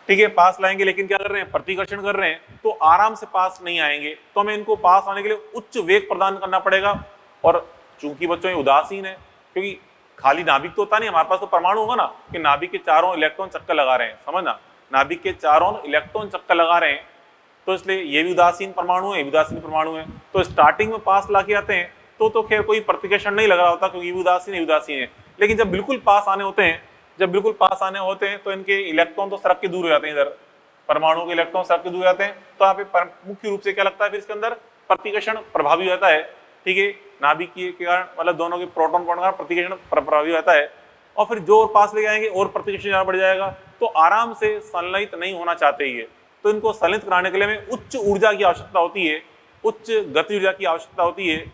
ठीक है, पास लाएंगे, लेकिन क्या कर रहे हैं, प्रतिकर्षण कर रहे हैं, तो आराम से पास नहीं आएंगे, तो हमें इनको पास आने के लिए उच्च वेग प्रदान करना पड़ेगा। और चूंकि बच्चों ये उदासीन है, क्योंकि खाली नाभिक तो होता नहीं, हमारे पास तो परमाणु होगा ना, कि नाभिक के चारों इलेक्ट्रॉन चक्कर लगा रहे हैं, समझना, नाभिक के चारों इलेक्ट्रॉन चक्कर लगा रहे हैं, तो इसलिए ये भी उदासीन परमाणु है, ये भी उदासीन परमाणु है। तो स्टार्टिंग में पास ला के आते हैं तो खैर कोई प्रतिकर्षण नहीं लग रहा होता, क्योंकि ये उदासीन है, लेकिन जब बिल्कुल पास आने होते हैं, तो इनके इलेक्ट्रॉन तो सरक के दूर हो जाते हैं, इधर परमाणु के इलेक्ट्रॉन सरक के दूर हो जाते हैं, तो यहाँ पे मुख्य रूप से क्या लगता है, फिर इसके अंदर प्रतिकर्षण प्रभावी हो जाता है, ठीक है, नाभिक के कारण, मतलब दोनों के प्रोटॉन का प्रतिकर्षण प्रभावी हो जाता है, और फिर जो और पास ले जाएंगे और प्रतिकर्षण ज्यादा बढ़ जाएगा, तो आराम से संलयित नहीं होना चाहते ही है। तो इनको संलयित कराने के लिए हमें उच्च ऊर्जा की आवश्यकता होती है, उच्च गति ऊर्जा की आवश्यकता होती है,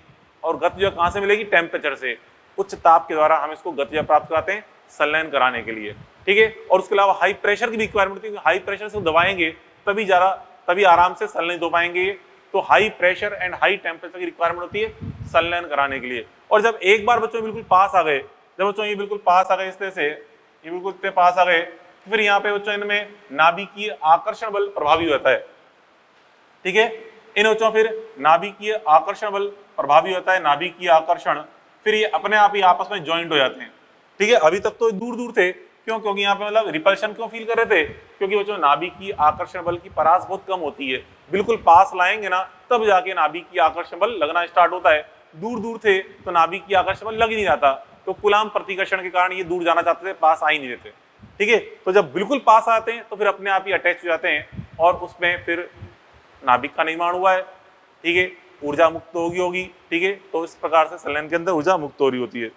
और गति ऊर्जा कहाँ से मिलेगी, टेम्परेचर से, उच्च ताप के द्वारा हम इसको गति ऊर्जा प्राप्त कराते हैं संलयन कराने के लिए, ठीक है। और उसके अलावा हाई प्रेशर की भी रिक्वायरमेंट होती है, हाई प्रेशर से दबाएंगे तभी आराम से संलयित हो पाएंगे। तो high pressure and high temperature की रिक्वायरमेंट होती है संलयन कराने के लिए। और जब एक बार बच्चों बिल्कुल पास आ गए, इस तरह से ये बिल्कुल इतने पास आ गए, फिर यहाँ पे बच्चों इनमें नाभिकीय आकर्षण बल प्रभावी होता है, ठीक है। इन बच्चों फिर नाभिकीय आकर्षण बल प्रभावी होता है, नाभिकीय आकर्षण, फिर ये अपने आप ही आपस में ज्वाइंट हो जाते हैं, ठीक है। अभी तक तो दूर दूर थे, क्योंकि यहाँ पे मतलब रिपल्शन क्यों फील कर रहे थे, क्योंकि बच्चों नाभिकीय आकर्षण बल की परास बहुत कम होती है, बिल्कुल पास लाएंगे ना तब जाके नाभिकीय आकर्षण बल लगना स्टार्ट होता है। दूर दूर थे तो नाभिकीय आकर्षण बल लग ही नहीं जाता, तो कूलाम प्रतिकर्षण के कारण ये दूर जाना चाहते थे, पास आ ही नहीं देते, ठीक है। तो जब बिल्कुल पास आते हैं तो फिर अपने आप ही अटैच हो जाते हैं, और उसमें फिर नाभिक का निर्माण हुआ है, ठीक है, ऊर्जा मुक्त होगी, ठीक है। तो इस प्रकार से संलयन के अंदर ऊर्जा मुक्त हो रही होती है,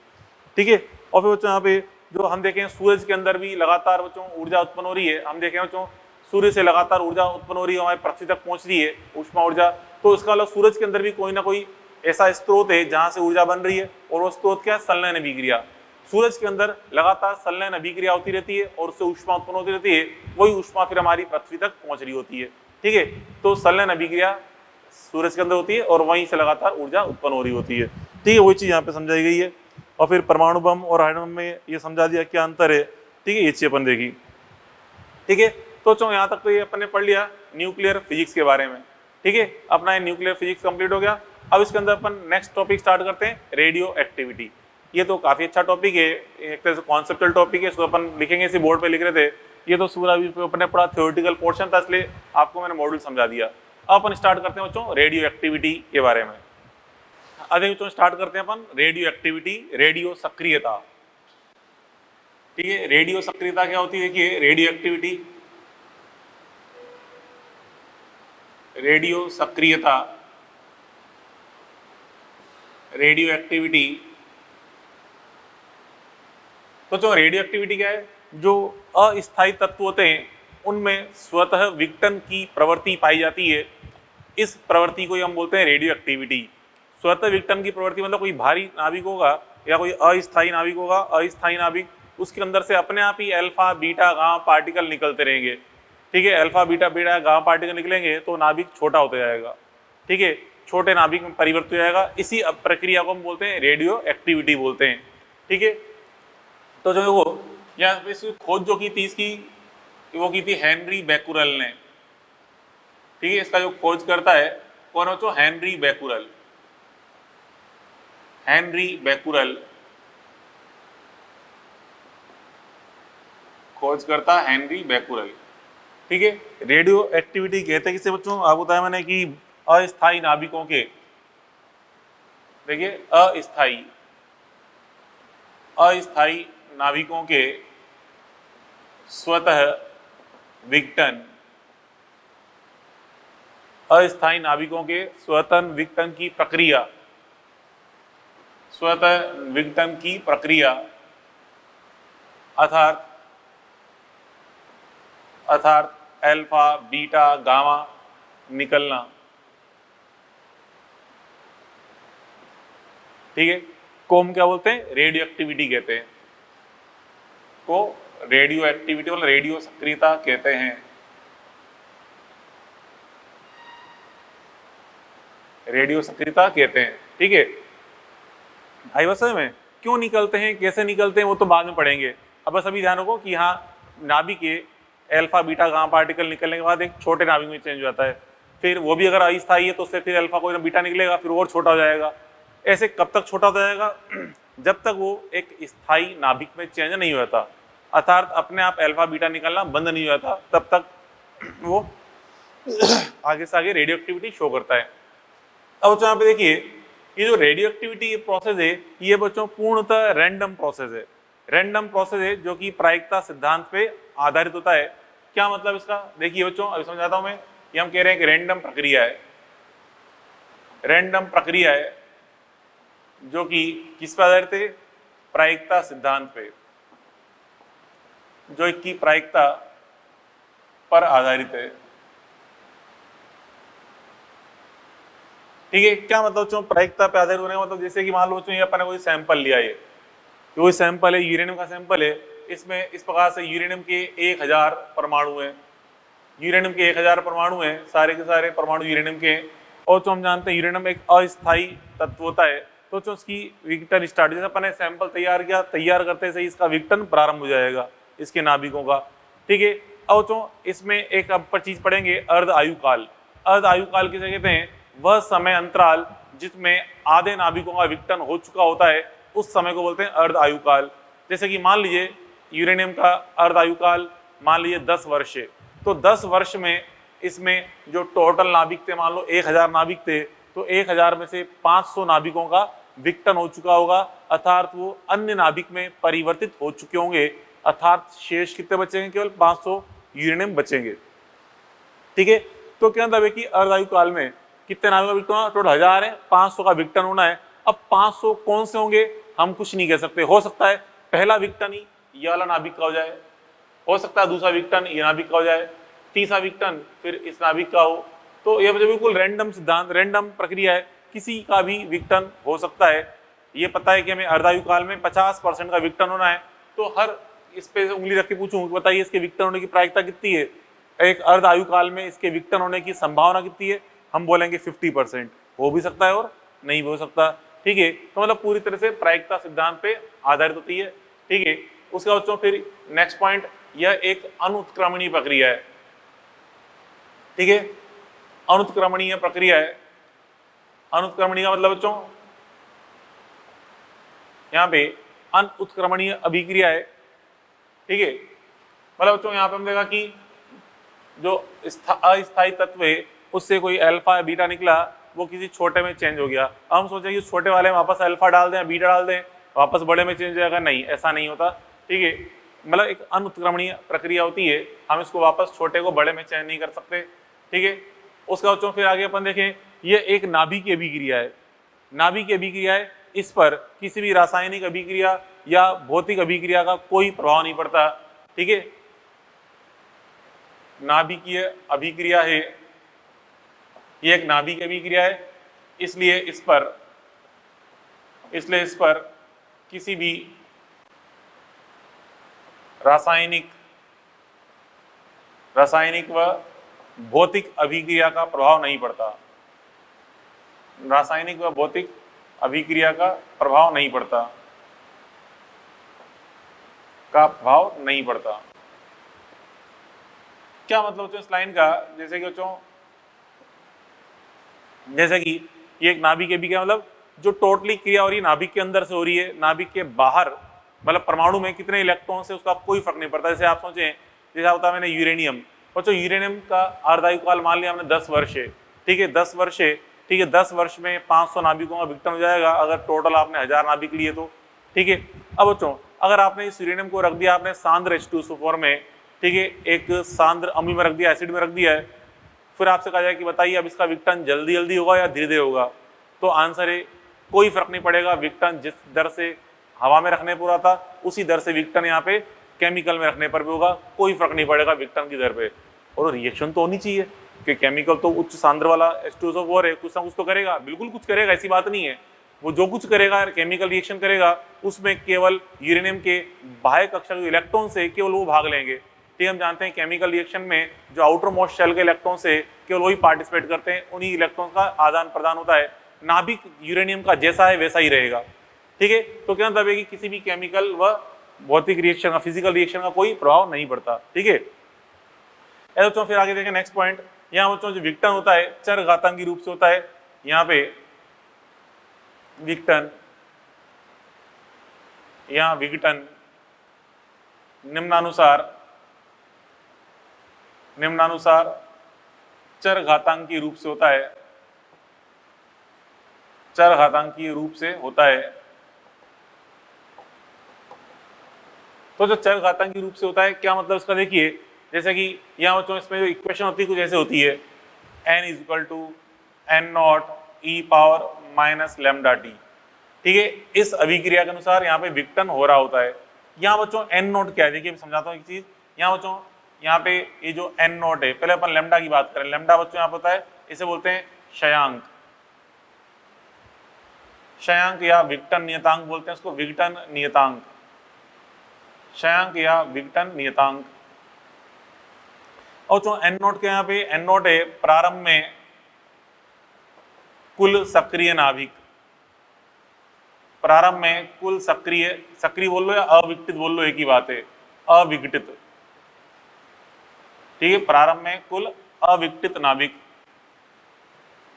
ठीक है। और फिर बच्चों यहाँ पे जो हम देखें सूरज के अंदर भी लगातार बच्चों ऊर्जा उत्पन्न हो रही है, हम देखें बच्चों सूर्य से लगातार ऊर्जा उत्पन्न हो रही है, हमारे पृथ्वी तक पहुंच रही है ऊष्मा ऊर्जा। तो इसका मतलब सूरज के अंदर भी कोई ना कोई ऐसा स्रोत है जहां से ऊर्जा बन रही है, और वो स्रोत क्या है, संलयन अभिक्रिया। सूरज के अंदर लगातार संलयन अभिक्रिया होती रहती है और उससे ऊष्मा उत्पन्न होती रहती है, वही ऊष्मा फिर हमारी पृथ्वी तक पहुंच रही होती है, ठीक है। तो संलयन अभिक्रिया सूरज के अंदर होती है और वहीं से लगातार ऊर्जा उत्पन्न हो रही होती है, ठीक है। वही चीज यहाँ पे समझाई गई है। और फिर परमाणु बम और हाइड्रोजन बम में ये समझा दिया क्या अंतर है, ठीक है, ये चीज अपन देखी, ठीक है। तो चलो यहाँ तक तो ये अपन ने पढ़ लिया न्यूक्लियर फिजिक्स के बारे में, ठीक है। अपना ये न्यूक्लियर फिजिक्स कंप्लीट हो गया। अब इसके अंदर अपन नेक्स्ट टॉपिक स्टार्ट करते हैं, रेडियो एक्टिविटी। ये तो काफी अच्छा टॉपिक है, एक तरह से कॉन्सेप्चुअल टॉपिक है, इसको अपन लिखेंगे, इसी बोर्ड पे लिख रहे थे। ये तो पूरा अपन ने पढ़ा थ्योरेटिकल पोर्शन था, इसलिए आपको मैंने मॉड्यूल समझा दिया। अब अपन स्टार्ट करते हैं बच्चों रेडियो एक्टिविटी के बारे में। अभी बच्चों स्टार्ट करते हैं अपन रेडियो एक्टिविटी, रेडियो सक्रियता। ठीक है, रेडियो सक्रियता क्या होती है? देखिए रेडियो एक्टिविटी, रेडियो सक्रियता, रेडियो एक्टिविटी। तो जो रेडियो एक्टिविटी क्या है? जो अस्थायी तत्व होते हैं उनमें स्वतः विघटन की प्रवृत्ति पाई जाती है। इस प्रवृत्ति को हम बोलते हैं रेडियो एक्टिविटी। स्वतः विघटन की प्रवृत्ति मतलब कोई भारी नाभिक होगा या कोई अस्थायी नाभिक होगा, अस्थायी नाभिक, उसके अंदर से अपने आप ही अल्फा बीटा गामा पार्टिकल निकलते रहेंगे। ठीक है, alpha beta beta gamma particle निकलेंगे तो नाभिक छोटा होता जाएगा। ठीक है, छोटे नाभिक में परिवर्तित हो जाएगा। इसी प्रक्रिया को हम बोलते हैं रेडियो एक्टिविटी बोलते हैं। ठीक है, तो जो वो यहाँ पे इसकी खोज जो की थी इसकी, वो की थी हेनरी बैकुरल ने। ठीक है, इसका जो खोज करता है कौन हो? हेनरी बैकुरल, हेनरी बैकुरल खोज करता हेनरी बैकुरल। ठीक है, रेडियो एक्टिविटी कहते हैं किसे बच्चों? आपको बताया मैंने कि अस्थायी नाभिकों के, देखिए अस्थायी नाभिकों के स्वतः विघटन, अस्थायी नाभिकों के स्वतः विघटन की प्रक्रिया, स्वतः विघटन की प्रक्रिया अर्थात अल्फा बीटा गामा निकलना। ठीक है, को हम क्या बोलते हैं? रेडियो एक्टिविटी कहते हैं। को रेडियो एक्टिविटी मतलब रेडियो सक्रियता कहते हैं। रेडियो सक्रियता कहते हैं। ठीक है भाई, बस में क्यों निकलते हैं, कैसे निकलते हैं वो तो बाद में पढ़ेंगे। अब बस अभी ध्यान रखो कि यहाँ नाभिक के अल्फा बीटा गामा पार्टिकल निकलने के बाद एक छोटे नाभिक में चेंज हो जाता है। फिर वो भी अगर अस्थायी है तो उससे फिर अल्फा कोई बीटा निकलेगा, फिर और छोटा हो जाएगा। ऐसे कब तक छोटा हो जाएगा? जब तक वो एक स्थायी नाभिक में चेंज नहीं हो जाता, अर्थात अपने आप अल्फा बीटा निकलना बंद नहीं हो जाता, तब तक वो आगे से आगे रेडियो एक्टिविटी शो करता है। अब यहाँ पे देखिए, ये जो रेडियो एक्टिविटी प्रोसेस है ये बच्चों पूर्णतः रैंडम प्रोसेस है। रैंडम प्रोसेस है जो कि प्रायिकता सिद्धांत पे आधारित होता है। क्या मतलब इसका? देखिए बच्चों अभी समझाता हूं मैं। ये हम कह रहे हैं कि रैंडम प्रक्रिया है, रैंडम प्रक्रिया है जो कि किस पर आधारित है? प्रायिकता सिद्धांत पे, जो कि प्रायिकता पर आधारित है। ठीक है, क्या मतलब बच्चों प्रायिकता पे आधारित होने का मतलब? जैसे कि मान लो बच्चों ये अपन ने कोई सैंपल लिया, ये कोई सैंपल है, यूरेनियम का सैंपल है। इसमें इस प्रकार से यूरेनियम के 1000 परमाणु हैं, यूरेनियम के 1000 परमाणु हैं, सारे के सारे परमाणु यूरेनियम के हैं। और जो हम जानते हैं यूरेनियम एक अस्थायी तत्व होता है, तो जो उसकी विघटन स्टार्ट, जैसे अपन ने सैंपल तैयार किया, तैयार करते से इसका विघटन प्रारंभ हो जाएगा इसके नाभिकों का। ठीक है, अब जो इसमें एक अब पर चीज पढ़ेंगे, अर्ध आयुकाल। अर्ध आयुकाल किसे कहते हैं? वह समय अंतराल जिसमें आधे नाभिकों का विघटन हो चुका होता है, उस समय को बोलते हैं अर्ध आयुकाल। जैसे कि मान लीजिए यूरेनियम का अर्ध आयुकाल मान लीजिए 10 वर्ष है, तो 10 वर्ष में इसमें जो टोटल नाभिक थे, मान लो 1000 नाभिक थे, तो 1000 में से 500 नाभिकों का विघटन हो चुका होगा, अर्थात वो अन्य नाभिक में परिवर्तित हो चुके होंगे, अर्थात शेष कितने बचेंगे? केवल 500 यूरेनियम बचेंगे। ठीक है, तो क्या मतलब है कि अर्ध आयुकाल में कितने नाभिकों का विघटन होना? टोटल 1000 है, 500 का विघटन होना है। अब 500 कौन से होंगे हम कुछ नहीं कह सकते। हो सकता है पहला विघटन ही ये वाला नाभिक का हो जाए, हो सकता है दूसरा विघटन ये नाभिक का हो जाए, तीसरा विघटन फिर इस नाभिक का हो। तो ये बिल्कुल रैंडम सिद्धांत, रैंडम प्रक्रिया है, किसी का भी विघटन हो सकता है। ये पता है कि हमें अर्धायुकाल में 50% का विघटन होना है, तो हर इस पे उंगली रख के पूछूं बताइए इसके विघटन होने की प्रायिकता कितनी है? एक अर्धायुकाल में इसके विघटन होने की संभावना कितनी है? हम बोलेंगे 50%। हो भी सकता है और नहीं भी हो सकता। ठीक है, तो मतलब पूरी तरह से प्रायिकता सिद्धांत पे आधारित होती है। ठीक है, उसका बच्चों फिर नेक्स्ट पॉइंट, यह एक अनुत्क्रमणीय प्रक्रिया है। ठीक है, अनुत्क्रमणीय प्रक्रिया है। अनुत्क्रमणीय का मतलब बच्चों यहाँ पे अनुत्क्रमणीय अभिक्रिया है। ठीक है, मतलब बच्चों यहाँ पे हम देखा कि जो अस्थायी तत्व है उससे कोई अल्फा बीटा निकला, वो किसी छोटे में चेंज हो गया। हम सोचे कि छोटे वाले में वापस अल्फा डाल दें, बीटा डाल दें, वापस बड़े में चेंज हो जाएगा। नहीं, ऐसा नहीं होता। ठीक है, मतलब एक अनुत्क्रमणीय प्रक्रिया होती है, हम इसको वापस छोटे को बड़े में चेंज नहीं कर सकते। ठीक है, उसका बच्चों फिर आगे अपन देखें, ये एक नाभिकीय अभिक्रिया है। नाभिकीय अभिक्रिया है, इस पर किसी भी रासायनिक अभिक्रिया या भौतिक अभिक्रिया का कोई प्रभाव नहीं पड़ता। ठीक है, नाभिकीय अभिक्रिया है, ये एक नाभिकीय अभिक्रिया है, इसलिए इस पर किसी भी रासायनिक व भौतिक अभिक्रिया का प्रभाव नहीं पड़ता। रासायनिक व भौतिक अभिक्रिया का प्रभाव नहीं पड़ता, क्या मतलब बच्चों इस लाइन का? जैसे कि बच्चों, जैसे कि ये एक नाभिक अभिक्रिया, मतलब जो टोटली क्रिया हो रही है नाभिक के अंदर से हो रही है, नाभिक के बाहर मतलब परमाणु में कितने इलेक्ट्रॉन से उसका कोई फर्क नहीं पड़ता। जैसे आप सोचें, जैसा होता है मैंने यूरेनियम, बच्चों यूरेनियम का अर्धायुकाल मान लिया हमने 10 वर्ष है। ठीक है, 10 वर्ष है। ठीक है, 10 वर्ष में 500 नाभिकों का विघटन हो जाएगा, अगर टोटल आपने 1000 नाभिक लिए तो। ठीक है, अब बच्चों अगर आपने इस यूरेनियम को रख दिया आपने सांद्र H2SO4 में, ठीक है, एक सांद्र अम्ल में रख दिया, एसिड में रख दिया है, फिर आपसे कहा जाए कि बताइए अब इसका विघटन जल्दी जल्दी होगा या धीरे धीरे होगा? तो आंसर है कोई फर्क नहीं पड़ेगा। विघटन जिस दर से हवा में रखने पर था उसी दर से विघटन यहाँ पे केमिकल में रखने पर भी होगा, कोई फर्क नहीं पड़ेगा विघटन की दर पे। और रिएक्शन तो होनी चाहिए कि केमिकल तो उच्च सांद्र वाला H2SO4 है, कुछ ना कुछ तो करेगा, बिल्कुल कुछ करेगा, ऐसी बात नहीं है। वो जो कुछ करेगा केमिकल रिएक्शन करेगा, उसमें केवल यूरेनियम के बाह्य कक्षा के इलेक्ट्रॉन से केवल वो भाग लेंगे। ठीक, हम जानते हैं केमिकल रिएक्शन में जो आउटर मोस्ट शेल के इलेक्ट्रॉन से केवल वही पार्टिसिपेट करते हैं, उन्हीं इलेक्ट्रॉन का आदान प्रदान होता है। नाभिक यूरेनियम का जैसा है वैसा ही रहेगा। ठीक है, तो क्या मतलब है कि किसी भी केमिकल व भौतिक रिएक्शन का, फिजिकल रिएक्शन का कोई प्रभाव नहीं पड़ता। ठीक है, बच्चों फिर आगे देखें नेक्स्ट पॉइंट। यहाँ बच्चों जो विघटन होता है चर घातांकी रूप से होता है। यहाँ पे विघटन निम्नानुसार चर घातांकी रूप से होता है। चर घातांकी रूप से होता है। तो जो चर घातांकी रूप से होता है क्या मतलब इसका? देखिए, जैसे कि यहाँ बच्चों इसमें जो इक्वेशन होती है कुछ ऐसे होती है, n = n0 e⁻ λt। ठीक है, इस अभिक्रिया के अनुसार यहाँ पे विघटन हो रहा होता है। यहाँ बच्चों n0 क्या है? देखिए मैं समझाता हूँ एक चीज। यहाँ बच्चों यहाँ पे ये जो n0 है, पहले अपन लैम्डा की बात करें। लैम्डा बच्चों यहाँ पे होता है, इसे बोलते हैं क्षयांक या विघटन नियतांक बोलते हैं इसको, विघटन नियतांक, क्षयांक या विघटन नियतांक। और जो n0 के यहाँ पे n0 है प्रारंभ में कुल सक्रिय नाभिक, प्रारंभ में कुल सक्रिय बोल लो या अविघटित बोल लो, एक ही बात है, अविघटित। ठीक है, प्रारंभ में कुल अविघटित नाभिक।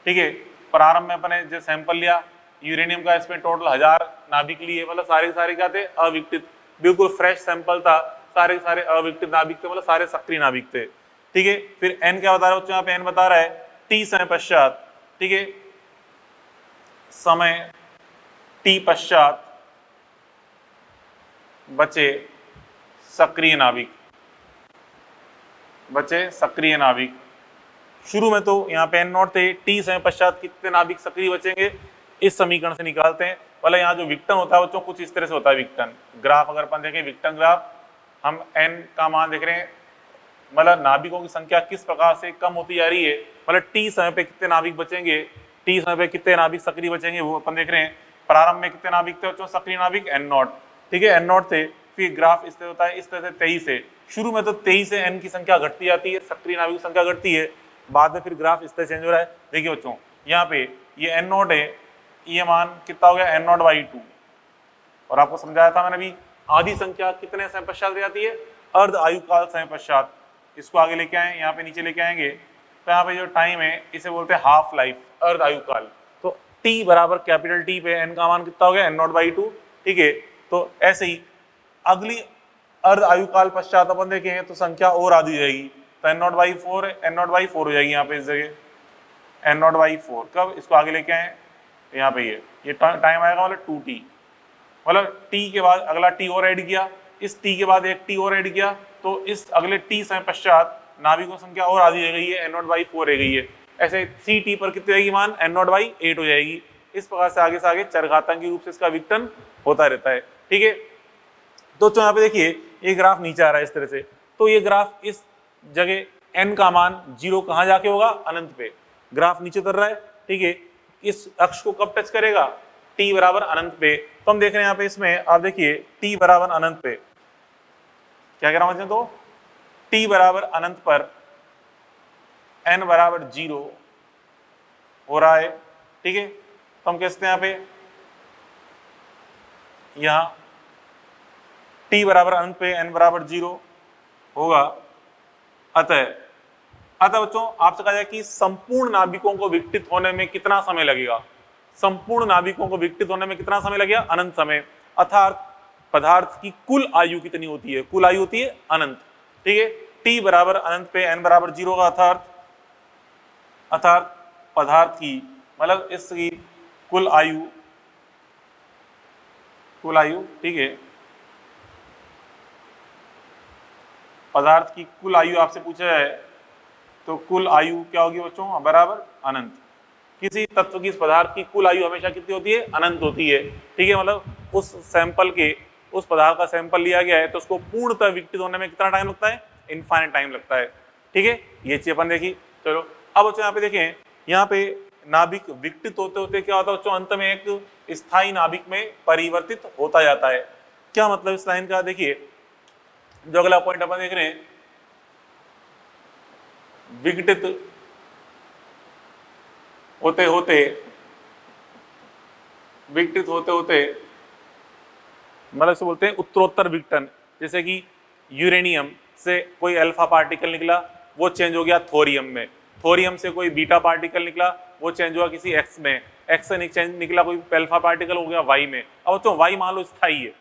ठीक है, प्रारंभ में अपने जो सैंपल लिया यूरेनियम का, इसमें टोटल 1000 नाभिक लिए, मतलब सारे क्या थे? अविघटित, बिल्कुल फ्रेश सैंपल था, सारे अविघटित नाभिक थे, मतलब सारे सक्रिय नाभिक थे। ठीक है, फिर n क्या बता रहा है बच्चों? यहाँ पे n बता रहा है t समय पश्चात। ठीक है, समय t पश्चात बचे सक्रिय नाभिक। शुरू में तो यहाँ पे n0 थे, t समय पश्चात कितने नाभिक सक्रिय बचेंगे इस समीकरण से निकालते हैं। मतलब यहाँ जो विघटन होता है बच्चों कुछ इस तरह से होता है। विघटन ग्राफ अगर अपन देखें, विघटन ग्राफ, हम n का मान देख रहे हैं, मतलब नाभिकों की संख्या किस प्रकार से कम होती जा रही है, मतलब t समय पे कितने नाभिक बचेंगे, t समय पे कितने नाभिक सक्रिय बचेंगे, वो अपन देख रहे हैं। प्रारंभ में कितने नाभिक थे बच्चों? सक्रिय नाभिक n0। ठीक है, n0 थे। फिर ग्राफ इस तरह होता है, इस तरह से 23 से, शुरू में तो 23 से n की संख्या घटती जाती है, सक्रिय नाभिक की संख्या घटती है, बाद में फिर ग्राफ इस तरह चेंज हो रहा है। देखिए बच्चों यहाँ पे ये n0 है, ये मान कितना हो गया? n0/2। और आपको समझाया था मैंने अभी, आधी संख्या कितने समय पश्चात रह जाती है? अर्ध आयुकाल समय पश्चात। इसको आगे लेके आए, यहाँ पे नीचे लेके आएंगे, तो यहाँ पे जो टाइम है इसे बोलते हैं हाफ लाइफ, अर्ध आयुकाल। तो t बराबर कैपिटल T पे n का मान कितना हो गया? n0/2। ठीक है, तो ऐसे ही अगली अर्ध आयुकाल पश्चात अपन देखेंगे तो संख्या और आधी जाएगी, तो n0/4 हो जाएगी यहाँ पे इस जगह। n0/4। कब इसको आगे लेके आए, यहाँ पे ये टाइम आएगा मतलब 2t, मतलब t के बाद अगला t और ऐड किया, इस t के बाद एक t और ऐड किया, तो इस अगले t समय पश्चात नाभिकों की संख्या और आधी रह गई है, n0/4 रह गई है। ऐसे 3t पर कितनी रहेगी मान, n0/8 हो जाएगी। इस प्रकार से आगे चरघातांकी रूप से इसका विघटन होता रहता है। ठीक है, तो यहाँ पे देखिए ये ग्राफ नीचे आ रहा है इस तरह से, तो ये ग्राफ इस जगह n का मान 0 कहाँ जाके होगा, अनंत पे। ग्राफ नीचे उतर रहा है, ठीक है, इस अक्ष को कब टच करेगा, t बराबर अनंत पे। तो हम देख रहे हैं यहाँ पे, इसमें आप देखिए t बराबर अनंत पे क्या कह रहा हूं, तो t बराबर अनंत पर n बराबर 0 हो रहा है। ठीक है, तो हम कहते हैं यहाँ पे, यहाँ t बराबर अनंत पे n बराबर 0 होगा। अतः बच्चों आपसे कहा जाए कि संपूर्ण नाभिकों को विघटित होने में कितना समय लगेगा, संपूर्ण नाभिकों को विघटित होने में कितना समय लगेगा, अनंत समय। अर्थात पदार्थ की कुल आयु कितनी होती है, कुल आयु होती है अनंत। ठीक है, t बराबर अनंत पे n बराबर 0 का अर्थात पदार्थ की मतलब इसकी कुल आयु, ठीक है, पदार्थ की कुल आयु आपसे पूछा जाए तो कुल आयु क्या होगी बच्चों, बराबर अनंत। किसी तत्व की, इस पदार्थ की कुल आयु हमेशा कितनी होती है, अनंत होती है। ठीक है, मतलब उस सैंपल के, उस पदार्थ का सैंपल लिया गया है तो उसको पूर्णतः विघटित होने में कितना टाइम लगता है, इनफाइनाइट टाइम लगता है। ठीक है, ये चीज अपन देखी। चलो अब बच्चों यहाँ पे देखें, यहाँ पे नाभिक विघटित होते होते क्या होता है बच्चों, अंत में एक स्थायी नाभिक में परिवर्तित होता जाता है। क्या मतलब इस लाइन का, देखिए जो अगला पॉइंट अपन देख रहे हैं, विघटित होते होते मतलब इसे बोलते हैं उत्तरोत्तर विघटन। जैसे कि यूरेनियम से कोई अल्फा पार्टिकल निकला, वो चेंज हो गया थोरियम में, थोरियम से कोई बीटा पार्टिकल निकला, वो चेंज हुआ किसी एक्स में, एक्स से निकला कोई अल्फा पार्टिकल, हो गया वाई में। अब तो वाई मान लो स्थायी है,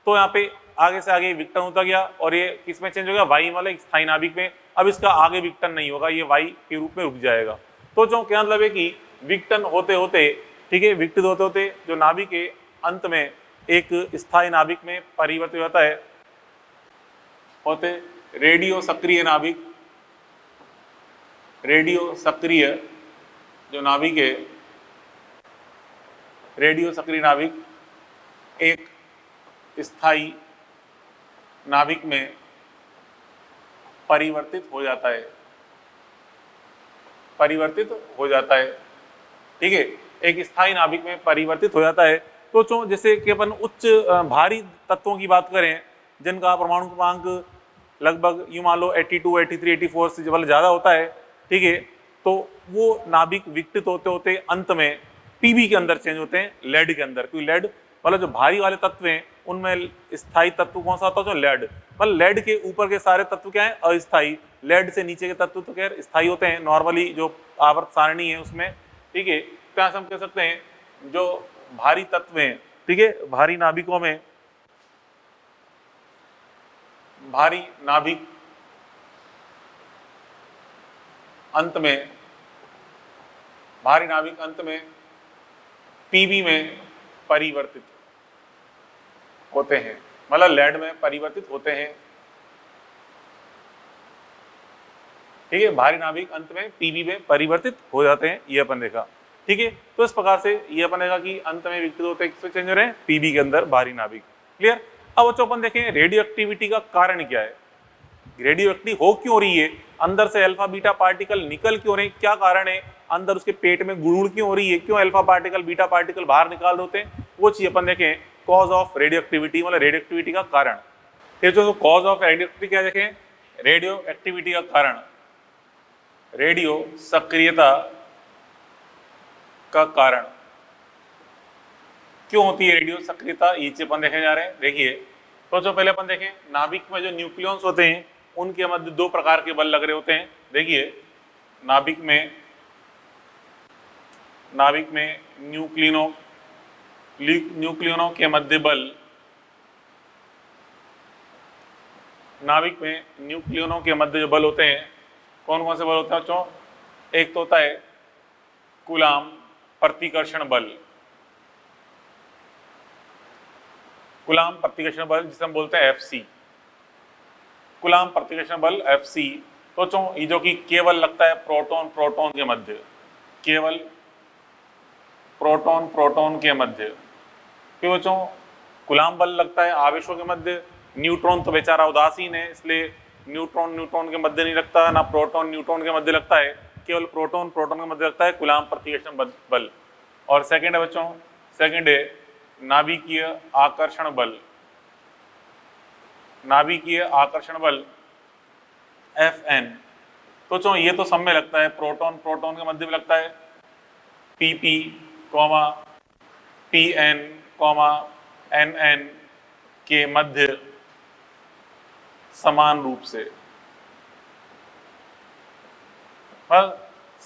तो यहाँ पे आगे से आगे विघटन होता गया और ये किसमें चेंज हो गया, वाई वाले स्थायी नाभिक में। अब इसका आगे विघटन नहीं होगा, ये वाई के रूप में रुक जाएगा। तो जो क्या मतलब है कि विघटन होते होते, ठीक है, विघटित होते होते जो नाभिक के अंत में एक स्थायी नाभिक में परिवर्तित होता है, होते रेडियो सक्रिय नाभिक। रेडियो सक्रिय जो नाभिक है, रेडियो सक्रिय नाभिक एक स्थायी नाभिक में परिवर्तित हो जाता है, ठीक है, एक स्थायी नाभिक में परिवर्तित हो जाता है। तो जैसे कि अपन उच्च भारी तत्वों की बात करें जिनका परमाणु क्रमांक लगभग यूं मान लो 82, 83, 84 से जब ज़्यादा होता है, ठीक है, तो वो नाभिक विघटित होते होते अंत में पीबी के अंदर चेंज होते हैं, लेड के अंदर। क्योंकि लेड मतलब जो भारी वाले तत्व हैं उनमें स्थायी तत्व कौन सा होता है, जो लेड। मतलब लेड के ऊपर के सारे तत्व क्या है, अस्थायी। लेड से नीचे के तत्व तो खैर स्थायी होते हैं नॉर्मली, जो आवर्त सारणी है उसमें। ठीक है, तो हम कह सकते हैं जो भारी तत्व हैं, ठीक है, भारी नाभिकों में, भारी नाभिक अंत में, भारी नाभिक अंत में पीबी में परिवर्तित होते हैं, मतलब लेड में परिवर्तित होते हैं। ठीक है, भारी नाभिक अंत में पीबी में परिवर्तित हो जाते हैं, ये अपन देखा। ठीक है, तो इस प्रकार से ये अपन देखा कि अंत में विघटित होते किससे चेंज हो रहे हैं, पीबी के अंदर भारी नाभिक। क्लियर। अब बच्चों अपन देखें रेडियो एक्टिविटी का कारण क्या है, रेडियो एक्टिव हो क्यों रही है, अंदर से अल्फा बीटा पार्टिकल निकल क्यों रहे, क्या कारण है, अंदर उसके पेट में गुड़गुड़ क्यों हो रही है, क्यों अल्फा पार्टिकल बीटा पार्टिकल बाहर निकाल होते हैं, वो चीज अपन देखें। कॉज ऑफ रेडियो एक्टिविटी, मतलब रेडियो एक्टिविटी का कारण। फिर जो कॉज ऑफ रेडियो एक्टिविटी क्या देखें, रेडियो एक्टिविटी का कारण, रेडियो सक्रियता का कारण क्यों होती है रेडियो सक्रियता, ये चीज अपन देखे जा रहे हैं। देखिए तो जो पहले अपन देखें, नाभिक में जो न्यूक्लियॉन्स होते हैं उनके मध्य दो प्रकार के बल लग रहे होते हैं। देखिए नाभिक में न्यूक्लियनों के मध्य बल, नाभिक में न्यूक्लियनों के मध्य जो बल होते हैं, कौन कौन से बल होते हैं बच्चों, एक तो होता है कूलाम प्रतिकर्षण बल। कूलाम प्रतिकर्षण बल जिसे हम बोलते हैं Fc, कूलाम प्रतिकर्षण बल Fc। सोचो ये जो कि केवल लगता है प्रोटॉन प्रोटॉन के मध्य, केवल प्रोटॉन प्रोटॉन के मध्य। क्यों बच्चों कूलाम बल लगता है आवेशों के मध्य, न्यूट्रॉन तो बेचारा उदासीन है इसलिए न्यूट्रॉन न्यूट्रॉन के मध्य नहीं लगता, ना प्रोटॉन न्यूट्रॉन के मध्य लगता है, केवल प्रोटॉन प्रोटॉन के मध्य लगता है कूलाम प्रतिकर्षण बल। और सेकंड है बच्चों, सेकंड है नाभिकीय आकर्षण बल, नाभिकीय आकर्षण बल Fn। तो चलो ये तो सब में लगता है, प्रोटॉन प्रोटॉन के मध्य में लगता है, Pp, Pn, Nn के मध्य समान रूप से,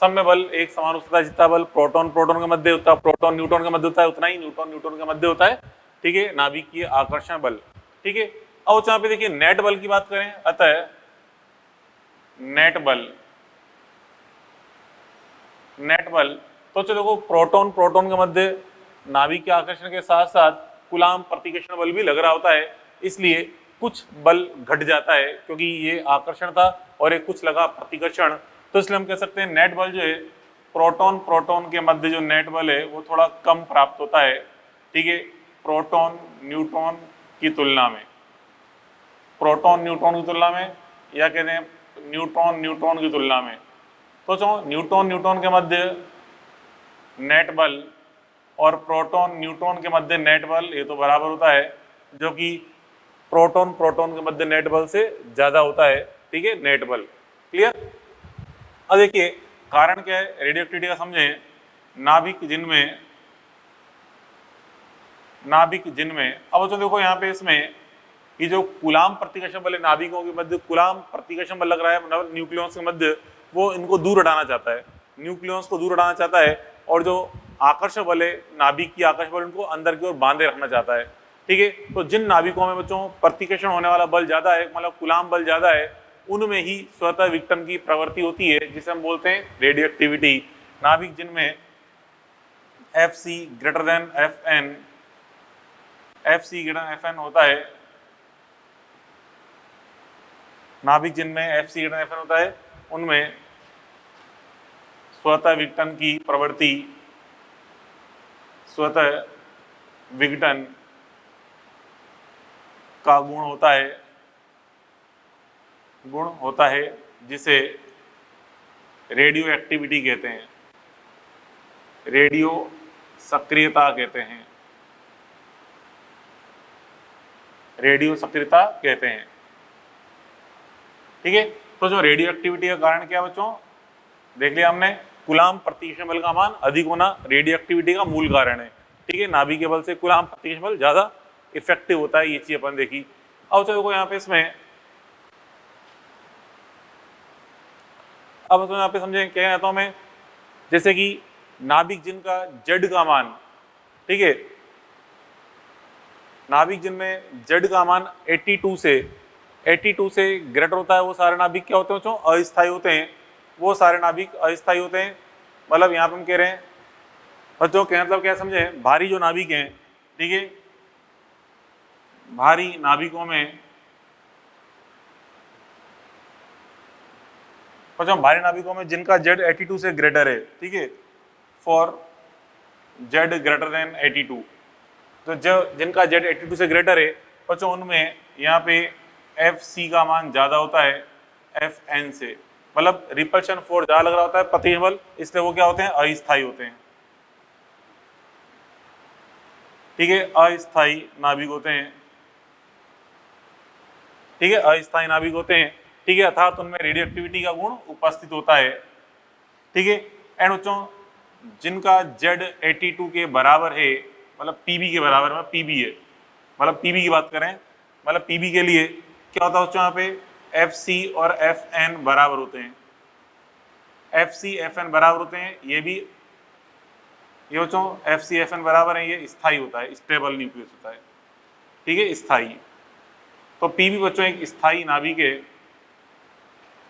सब में बल एक समान रूप से, जितना बल प्रोटॉन प्रोटॉन के मध्य होता है, प्रोटॉन न्यूट्रॉन के मध्य होता है, उतना ही न्यूट्रॉन न्यूट्रॉन के मध्य होता है। ठीक है, नाभिकीय आकर्षण बल। ठीक है, अब यहाँ पे देखिए नेट बल की बात करें, अतः नेट बल, नेट बल तो चलो देखो प्रोटॉन प्रोटॉन के मध्य नाभिक के आकर्षण के साथ साथ कूलाम प्रतिकर्षण बल भी लग रहा होता है, इसलिए कुछ बल घट जाता है क्योंकि ये आकर्षण था और एक कुछ लगा प्रतिकर्षण, तो इसलिए हम कह सकते हैं नेट बल जो है प्रोटॉन प्रोटॉन के मध्य जो नेट बल है वो थोड़ा कम प्राप्त होता है। ठीक है, प्रोटॉन न्यूट्रॉन की तुलना में, प्रोटॉन न्यूट्रॉन की तुलना में, या कहते हैं न्यूट्रॉन न्यूट्रॉन की तुलना में। तो चलो न्यूट्रॉन न्यूट्रॉन के मध्य नेट बल और प्रोटॉन न्यूट्रॉन के मध्य नेट बल ये तो बराबर होता है, जो कि प्रोटॉन प्रोटॉन के मध्य नेट बल से ज्यादा होता है। ठीक है, नेट बल क्लियर। अब देखिए कारण क्या है रेडियोएक्टिविटी का, समझें नाभिक जिनमें, नाभिक जिनमें, अब तो देखो यहाँ पे इसमें ये जो कूलाम प्रतिकर्षण बल है नाभिकों के मध्य, कूलाम प्रतिकर्षण बल लग रहा है न्यूक्लियस के मध्य, वो इनको दूर हटाना चाहता है, न्यूक्लियस को दूर हटाना चाहता है, और जो आकर्षण बल है नाभिक की आकर्षण बल उनको अंदर की ओर बांधे रखना चाहता है। ठीक है, तो जिन नाभिकों में बच्चों प्रतिकर्षण होने वाला बल ज्यादा है, मतलब कूलाम बल ज्यादा है, उनमें ही स्वतः विघटन की प्रवृत्ति होती है जिसे हम बोलते हैं रेडियोएक्टिविटी। नाभिक जिनमें Fc greater than Fn, Fc greater than Fn होता है, नाभिक जिनमें Fc ग्रेटर देन Fn होता है उनमें स्वतः विघटन की प्रवृत्ति, स्वतः विघटन का गुण होता है जिसे रेडियो एक्टिविटी कहते हैं, रेडियो सक्रियता कहते हैं, रेडियो सक्रियता कहते हैं। ठीक है, तो जो रेडियो एक्टिविटी का कारण क्या बच्चों देख लिया हमने, कूलाम प्रतिकर्षण बल का मान अधिक होना रेडियो एक्टिविटी का मूल कारण है। ठीक है, नाभिक के बल से कूलाम प्रतिकर्षण बल ज्यादा इफेक्टिव होता है, ये चीज अपन देखी। अब तो देखो यहाँ पे इसमें, अब तो यहाँ पे समझे क्या कहता हूं मैं, जैसे कि नाभिक जिनका जेड का मान, ठीक है, नाभिक जिनमें जेड का मान 82 से ग्रेटर होता है, वो सारे नाभिक क्या होते हैं, अस्थायी होते हैं, वो सारे नाभिक अस्थायी होते हैं। मतलब यहाँ पे हम कह रहे हैं बच्चों के मतलब क्या समझे, भारी जो नाभिक हैं, ठीक है, भारी नाभिकों में बच्चों, भारी नाभिकों में जिनका जेड 82 से ग्रेटर है, ठीक है, फॉर जेड ग्रेटर देन 82, तो जो जिनका जेड 82 से ग्रेटर है बच्चों उनमें यहाँ पे Fc का मान ज्यादा होता है Fn से, मतलब रिपल्शन फोर्स ज्यादा लग रहा होता है प्रतिकर्षण बल, इसलिए वो क्या होते हैं, अस्थायी होते हैं। ठीक है, अस्थायी नाभिक होते हैं, ठीक है, अस्थायी नाभिक होते हैं। ठीक है, अर्थात उनमें रेडियो एक्टिविटी का गुण उपस्थित होता है। ठीक है, एंड बच्चों जिनका Z 82 के बराबर है, मतलब Pb के बराबर में, Pb है, मतलब Pb की बात करें, मतलब Pb के लिए क्या होता है बच्चों, यहाँ पे Fc और Fn बराबर होते हैं, Fc Fn बराबर होते हैं, ये भी ये बच्चों Fc Fn बराबर है, ये स्थायी होता है, स्टेबल न्यूक्लियस होता है। ठीक है, स्थायी, तो Pb बच्चों एक स्थायी नाभिक है।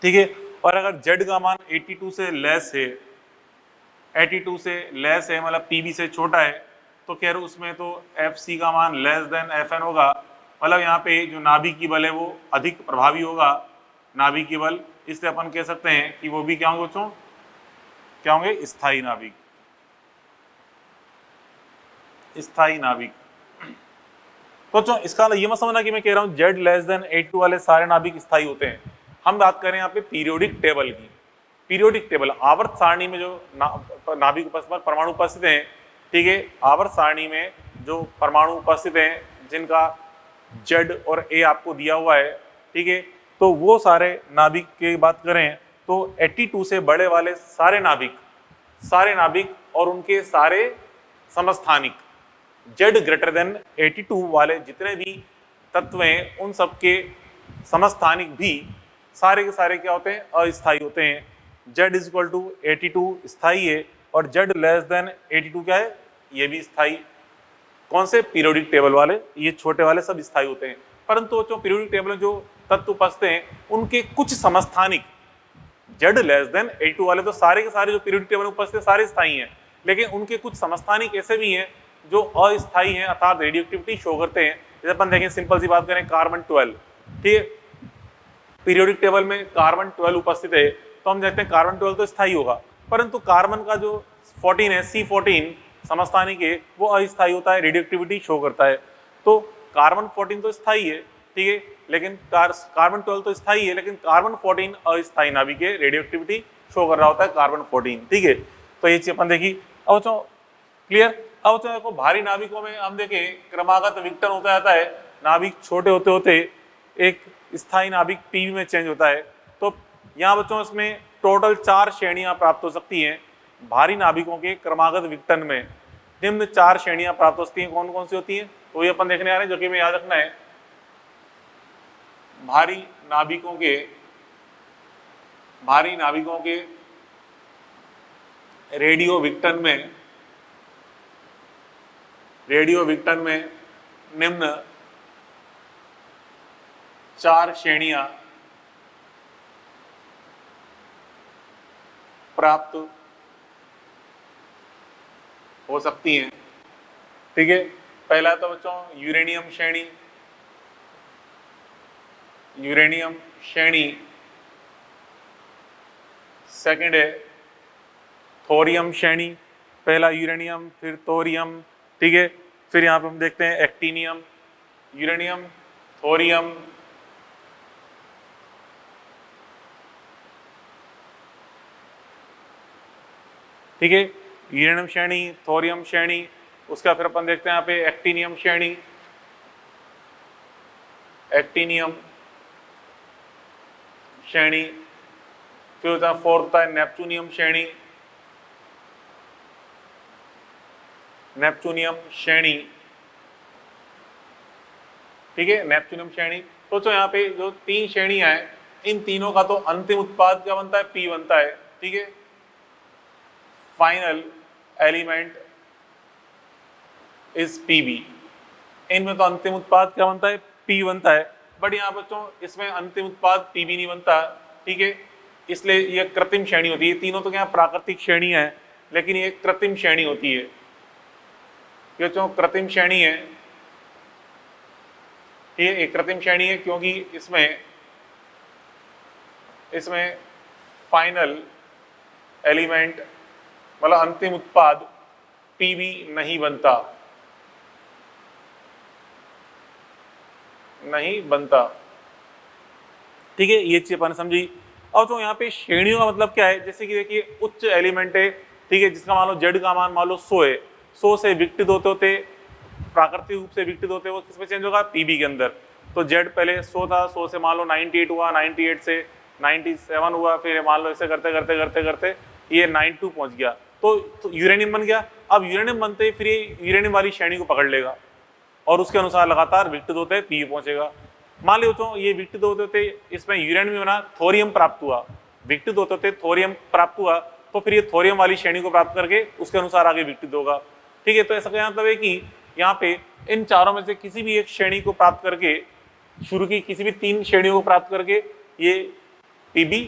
ठीक है, और अगर Z का मान 82 से लेस है, 82 से लेस है, मतलब पीबी से छोटा है, तो खैर उसमें तो एफ सी का मान लेस देन एफ एन होगा, मतलब यहाँ पे जो नाभिकीय बल है वो अधिक प्रभावी होगा, नाभिकीय बल, इसलिए अपन कह सकते हैं कि वो भी क्या होंगे बच्चों, क्या होंगे, स्थायी नाभिक, स्थायी नाभिक। तो बच्चों इसका ये मत समझना कि मैं कह रहा हूँ जेड लेस देन 82 वाले सारे नाभिक स्थायी होते हैं, हम बात करें यहाँ पे पीरियोडिक टेबल की। पीरियोडिक टेबल आवर्त सारणी में जो नाभिक उपस्थित परमाणु उपस्थित हैं, ठीक है, आवर्त सारणी में जो परमाणु उपस्थित हैं जिनका जेड और ए आपको दिया हुआ है, ठीक है, तो वो सारे नाभिक की बात करें तो 82 से बड़े वाले सारे नाभिक और उनके सारे समस्थानिक, जेड ग्रेटर देन 82 वाले जितने भी तत्व हैं उन सबके समस्थानिक भी सारे के सारे क्या होते हैं, अस्थायी होते हैं। जेड इज इक्वल टू 82 स्थायी है और जेड लेस देन 82 क्या है, ये भी स्थायी। कौन से, पीरियोडिक टेबल वाले, ये छोटे वाले सब स्थायी होते हैं। परंतु जो पीरियोडिक टेबल में जो तत्व उपस्थित हैं उनके कुछ समस्थानिक, जेड लेस देन 82 वाले तो सारे के सारे जो पीरियोडिक टेबल में उपस्थित सारे स्थायी हैं, लेकिन उनके कुछ समस्थानिक ऐसे भी हैं जो अस्थायी हैं, अर्थात रेडियोएक्टिविटी शो करते हैं। जैसे अपन देखें, सिंपल सी बात करें, कार्बन 12, ठीक है, पीरियोडिक टेबल में कार्बन 12 उपस्थित है, तो हम देखते हैं कार्बन 12 तो स्थायी होगा, परंतु कार्बन का जो 14 है, C14 समस्थानिक है, वो अस्थायी होता है, रेडियोएक्टिविटी शो करता है। तो कार्बन 14 तो स्थायी है, ठीक है, लेकिन कार्बन 12 तो स्थायी है, लेकिन कार्बन 14 अस्थायी नाभिक है, रेडियोएक्टिविटी शो कर रहा होता है कार्बन 14, ठीक है। तो ये चीज अपन देखी। अब बच्चों क्लियर। अब बच्चों देखो भारी नाभिकों में हम देखें क्रमागत विघटन होता जाता है, नाभिक छोटे होते होते एक स्थायी नाभिक पीवी में चेंज होता है। तो यहाँ बच्चों इसमें टोटल 4 श्रेणियां प्राप्त हो सकती हैं भारी नाभिकों के क्रमागत विघटन में। निम्न 4 श्रेणियां प्राप्त हो सकती हैं, कौन कौन सी होती हैं, तो ये अपन देखने आ रहे हैं, जो कि हमें याद रखना है। भारी नाभिकों के रेडियो विघटन में निम्न 4 श्रेणियां प्राप्त हो सकती हैं, ठीक है। पहला तो बच्चों यूरेनियम श्रेणी, सेकंड है थोरियम श्रेणी, पहला यूरेनियम फिर थोरियम, ठीक है। फिर यहाँ पे हम देखते हैं एक्टिनियम, यूरेनियम, थोरियम, ठीक है, यूरेनियम श्रेणी, थोरियम श्रेणी, उसका फिर अपन देखते हैं यहाँ पे एक्टिनियम श्रेणी, फिर होता है फोर्थ होता है नेपच्यूनियम श्रेणी, ठीक है, नेपच्यूनियम श्रेणी। तो यहाँ पे जो 3 श्रेणियां हैं, इन तीनों का तो अंतिम उत्पाद क्या बनता है, पी बनता है, ठीक है, फाइनल एलिमेंट इज पीबी। इनमें तो अंतिम उत्पाद क्या बनता है, पी बनता है, बट यहाँ बच्चों इसमें अंतिम उत्पाद पीबी नहीं बनता, ठीक है, इसलिए ये कृत्रिम श्रेणी होती है। तीनों तो क्या प्राकृतिक श्रेणियां हैं, लेकिन ये कृत्रिम श्रेणी होती है, ये बच्चों कृत्रिम श्रेणी है, ये एक कृत्रिम श्रेणी है क्योंकि इसमें फाइनल एलिमेंट मतलब अंतिम उत्पाद पीबी नहीं बनता, ठीक है, ये चीज अपन समझी। अब तो यहाँ पे श्रेणियों का मतलब क्या है, जैसे कि देखिए उच्च एलिमेंट है, ठीक है, जिसका मान लो जेड का मान मान लो 100 है, 100 से विघटित होते प्राकृतिक रूप से विघटित होते वो किसमें चेंज होगा, पीबी के अंदर। तो जेड पहले 100 था, 100 से मान लो 98 हुआ, 98 से 97 हुआ, फिर मान लो ऐसे करते करते करते करते ये 92 पहुंच गया, तो यूरेनियम बन गया। अब यूरेनियम बनते ही फिर ये यूरेनियम वाली श्रेणी को पकड़ लेगा और उसके अनुसार लगातार विघटित होते पी पहुंचेगा। मान लो तो ये विघटित होते होते इसमें यूरेनियम बना, थोरियम प्राप्त हुआ, विघटित होते होते थोरियम प्राप्त हुआ, तो फिर ये थोरियम वाली श्रेणी को प्राप्त करके उसके अनुसार आगे विघटित होगा, ठीक है। तो ऐसा क्या मतलब है कि यहाँ पे इन चारों में से किसी भी एक श्रेणी को प्राप्त करके, शुरू की किसी भी 3 श्रेणियों को प्राप्त करके ये पीबी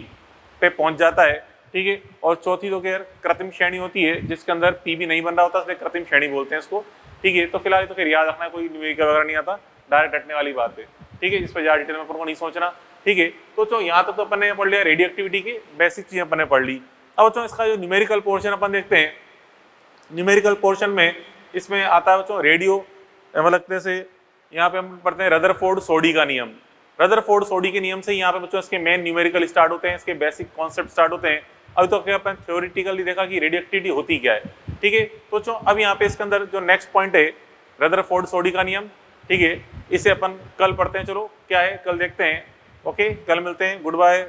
पे पहुंच जाता है, ठीक है। और चौथी तो खैर कृत्रिम श्रेणी होती है जिसके अंदर पीबी नहीं बन रहा होता, इसलिए कृत्रिम श्रेणी बोलते हैं इसको, ठीक है। तो फिलहाल तो खैर याद रखना, कोई न्यूमेरिकल वगैरह नहीं आता, डायरेक्ट रटने वाली बात है, ठीक है। इस पर ज़्यादा डिटेल में अपन को नहीं सोचना, ठीक है। तो यहाँ तक तो अपन ने पढ़ लिया रेडियो एक्टिविटी की बेसिक चीज़ें अपन ने पढ़ ली। अब बच्चों इसका जो न्यूमेरिकल पोर्शन अपन देखते हैं, न्यूमेरिकल पोर्शन में इसमें आता है बच्चों रेडियो, मतलब जैसे यहाँ पे हम पढ़ते हैं रदरफोर्ड सोडी का नियम। रदरफोर्ड सोडी के नियम से यहाँ पे बच्चों इसके मेन न्यूमेरिकल स्टार्ट होते हैं, इसके बेसिक कॉन्सेप्ट स्टार्ट होते हैं। अभी तो क्या अपन थ्योरेटिकली देखा कि रेडियो एक्टिविटी होती क्या है, ठीक है। तो बच्चों अब यहाँ पे इसके अंदर जो नेक्स्ट पॉइंट है रदरफोर्ड सोडी का नियम, ठीक है, इसे अपन कल पढ़ते हैं। चलो क्या है कल देखते हैं, ओके कल मिलते हैं, गुड बाय।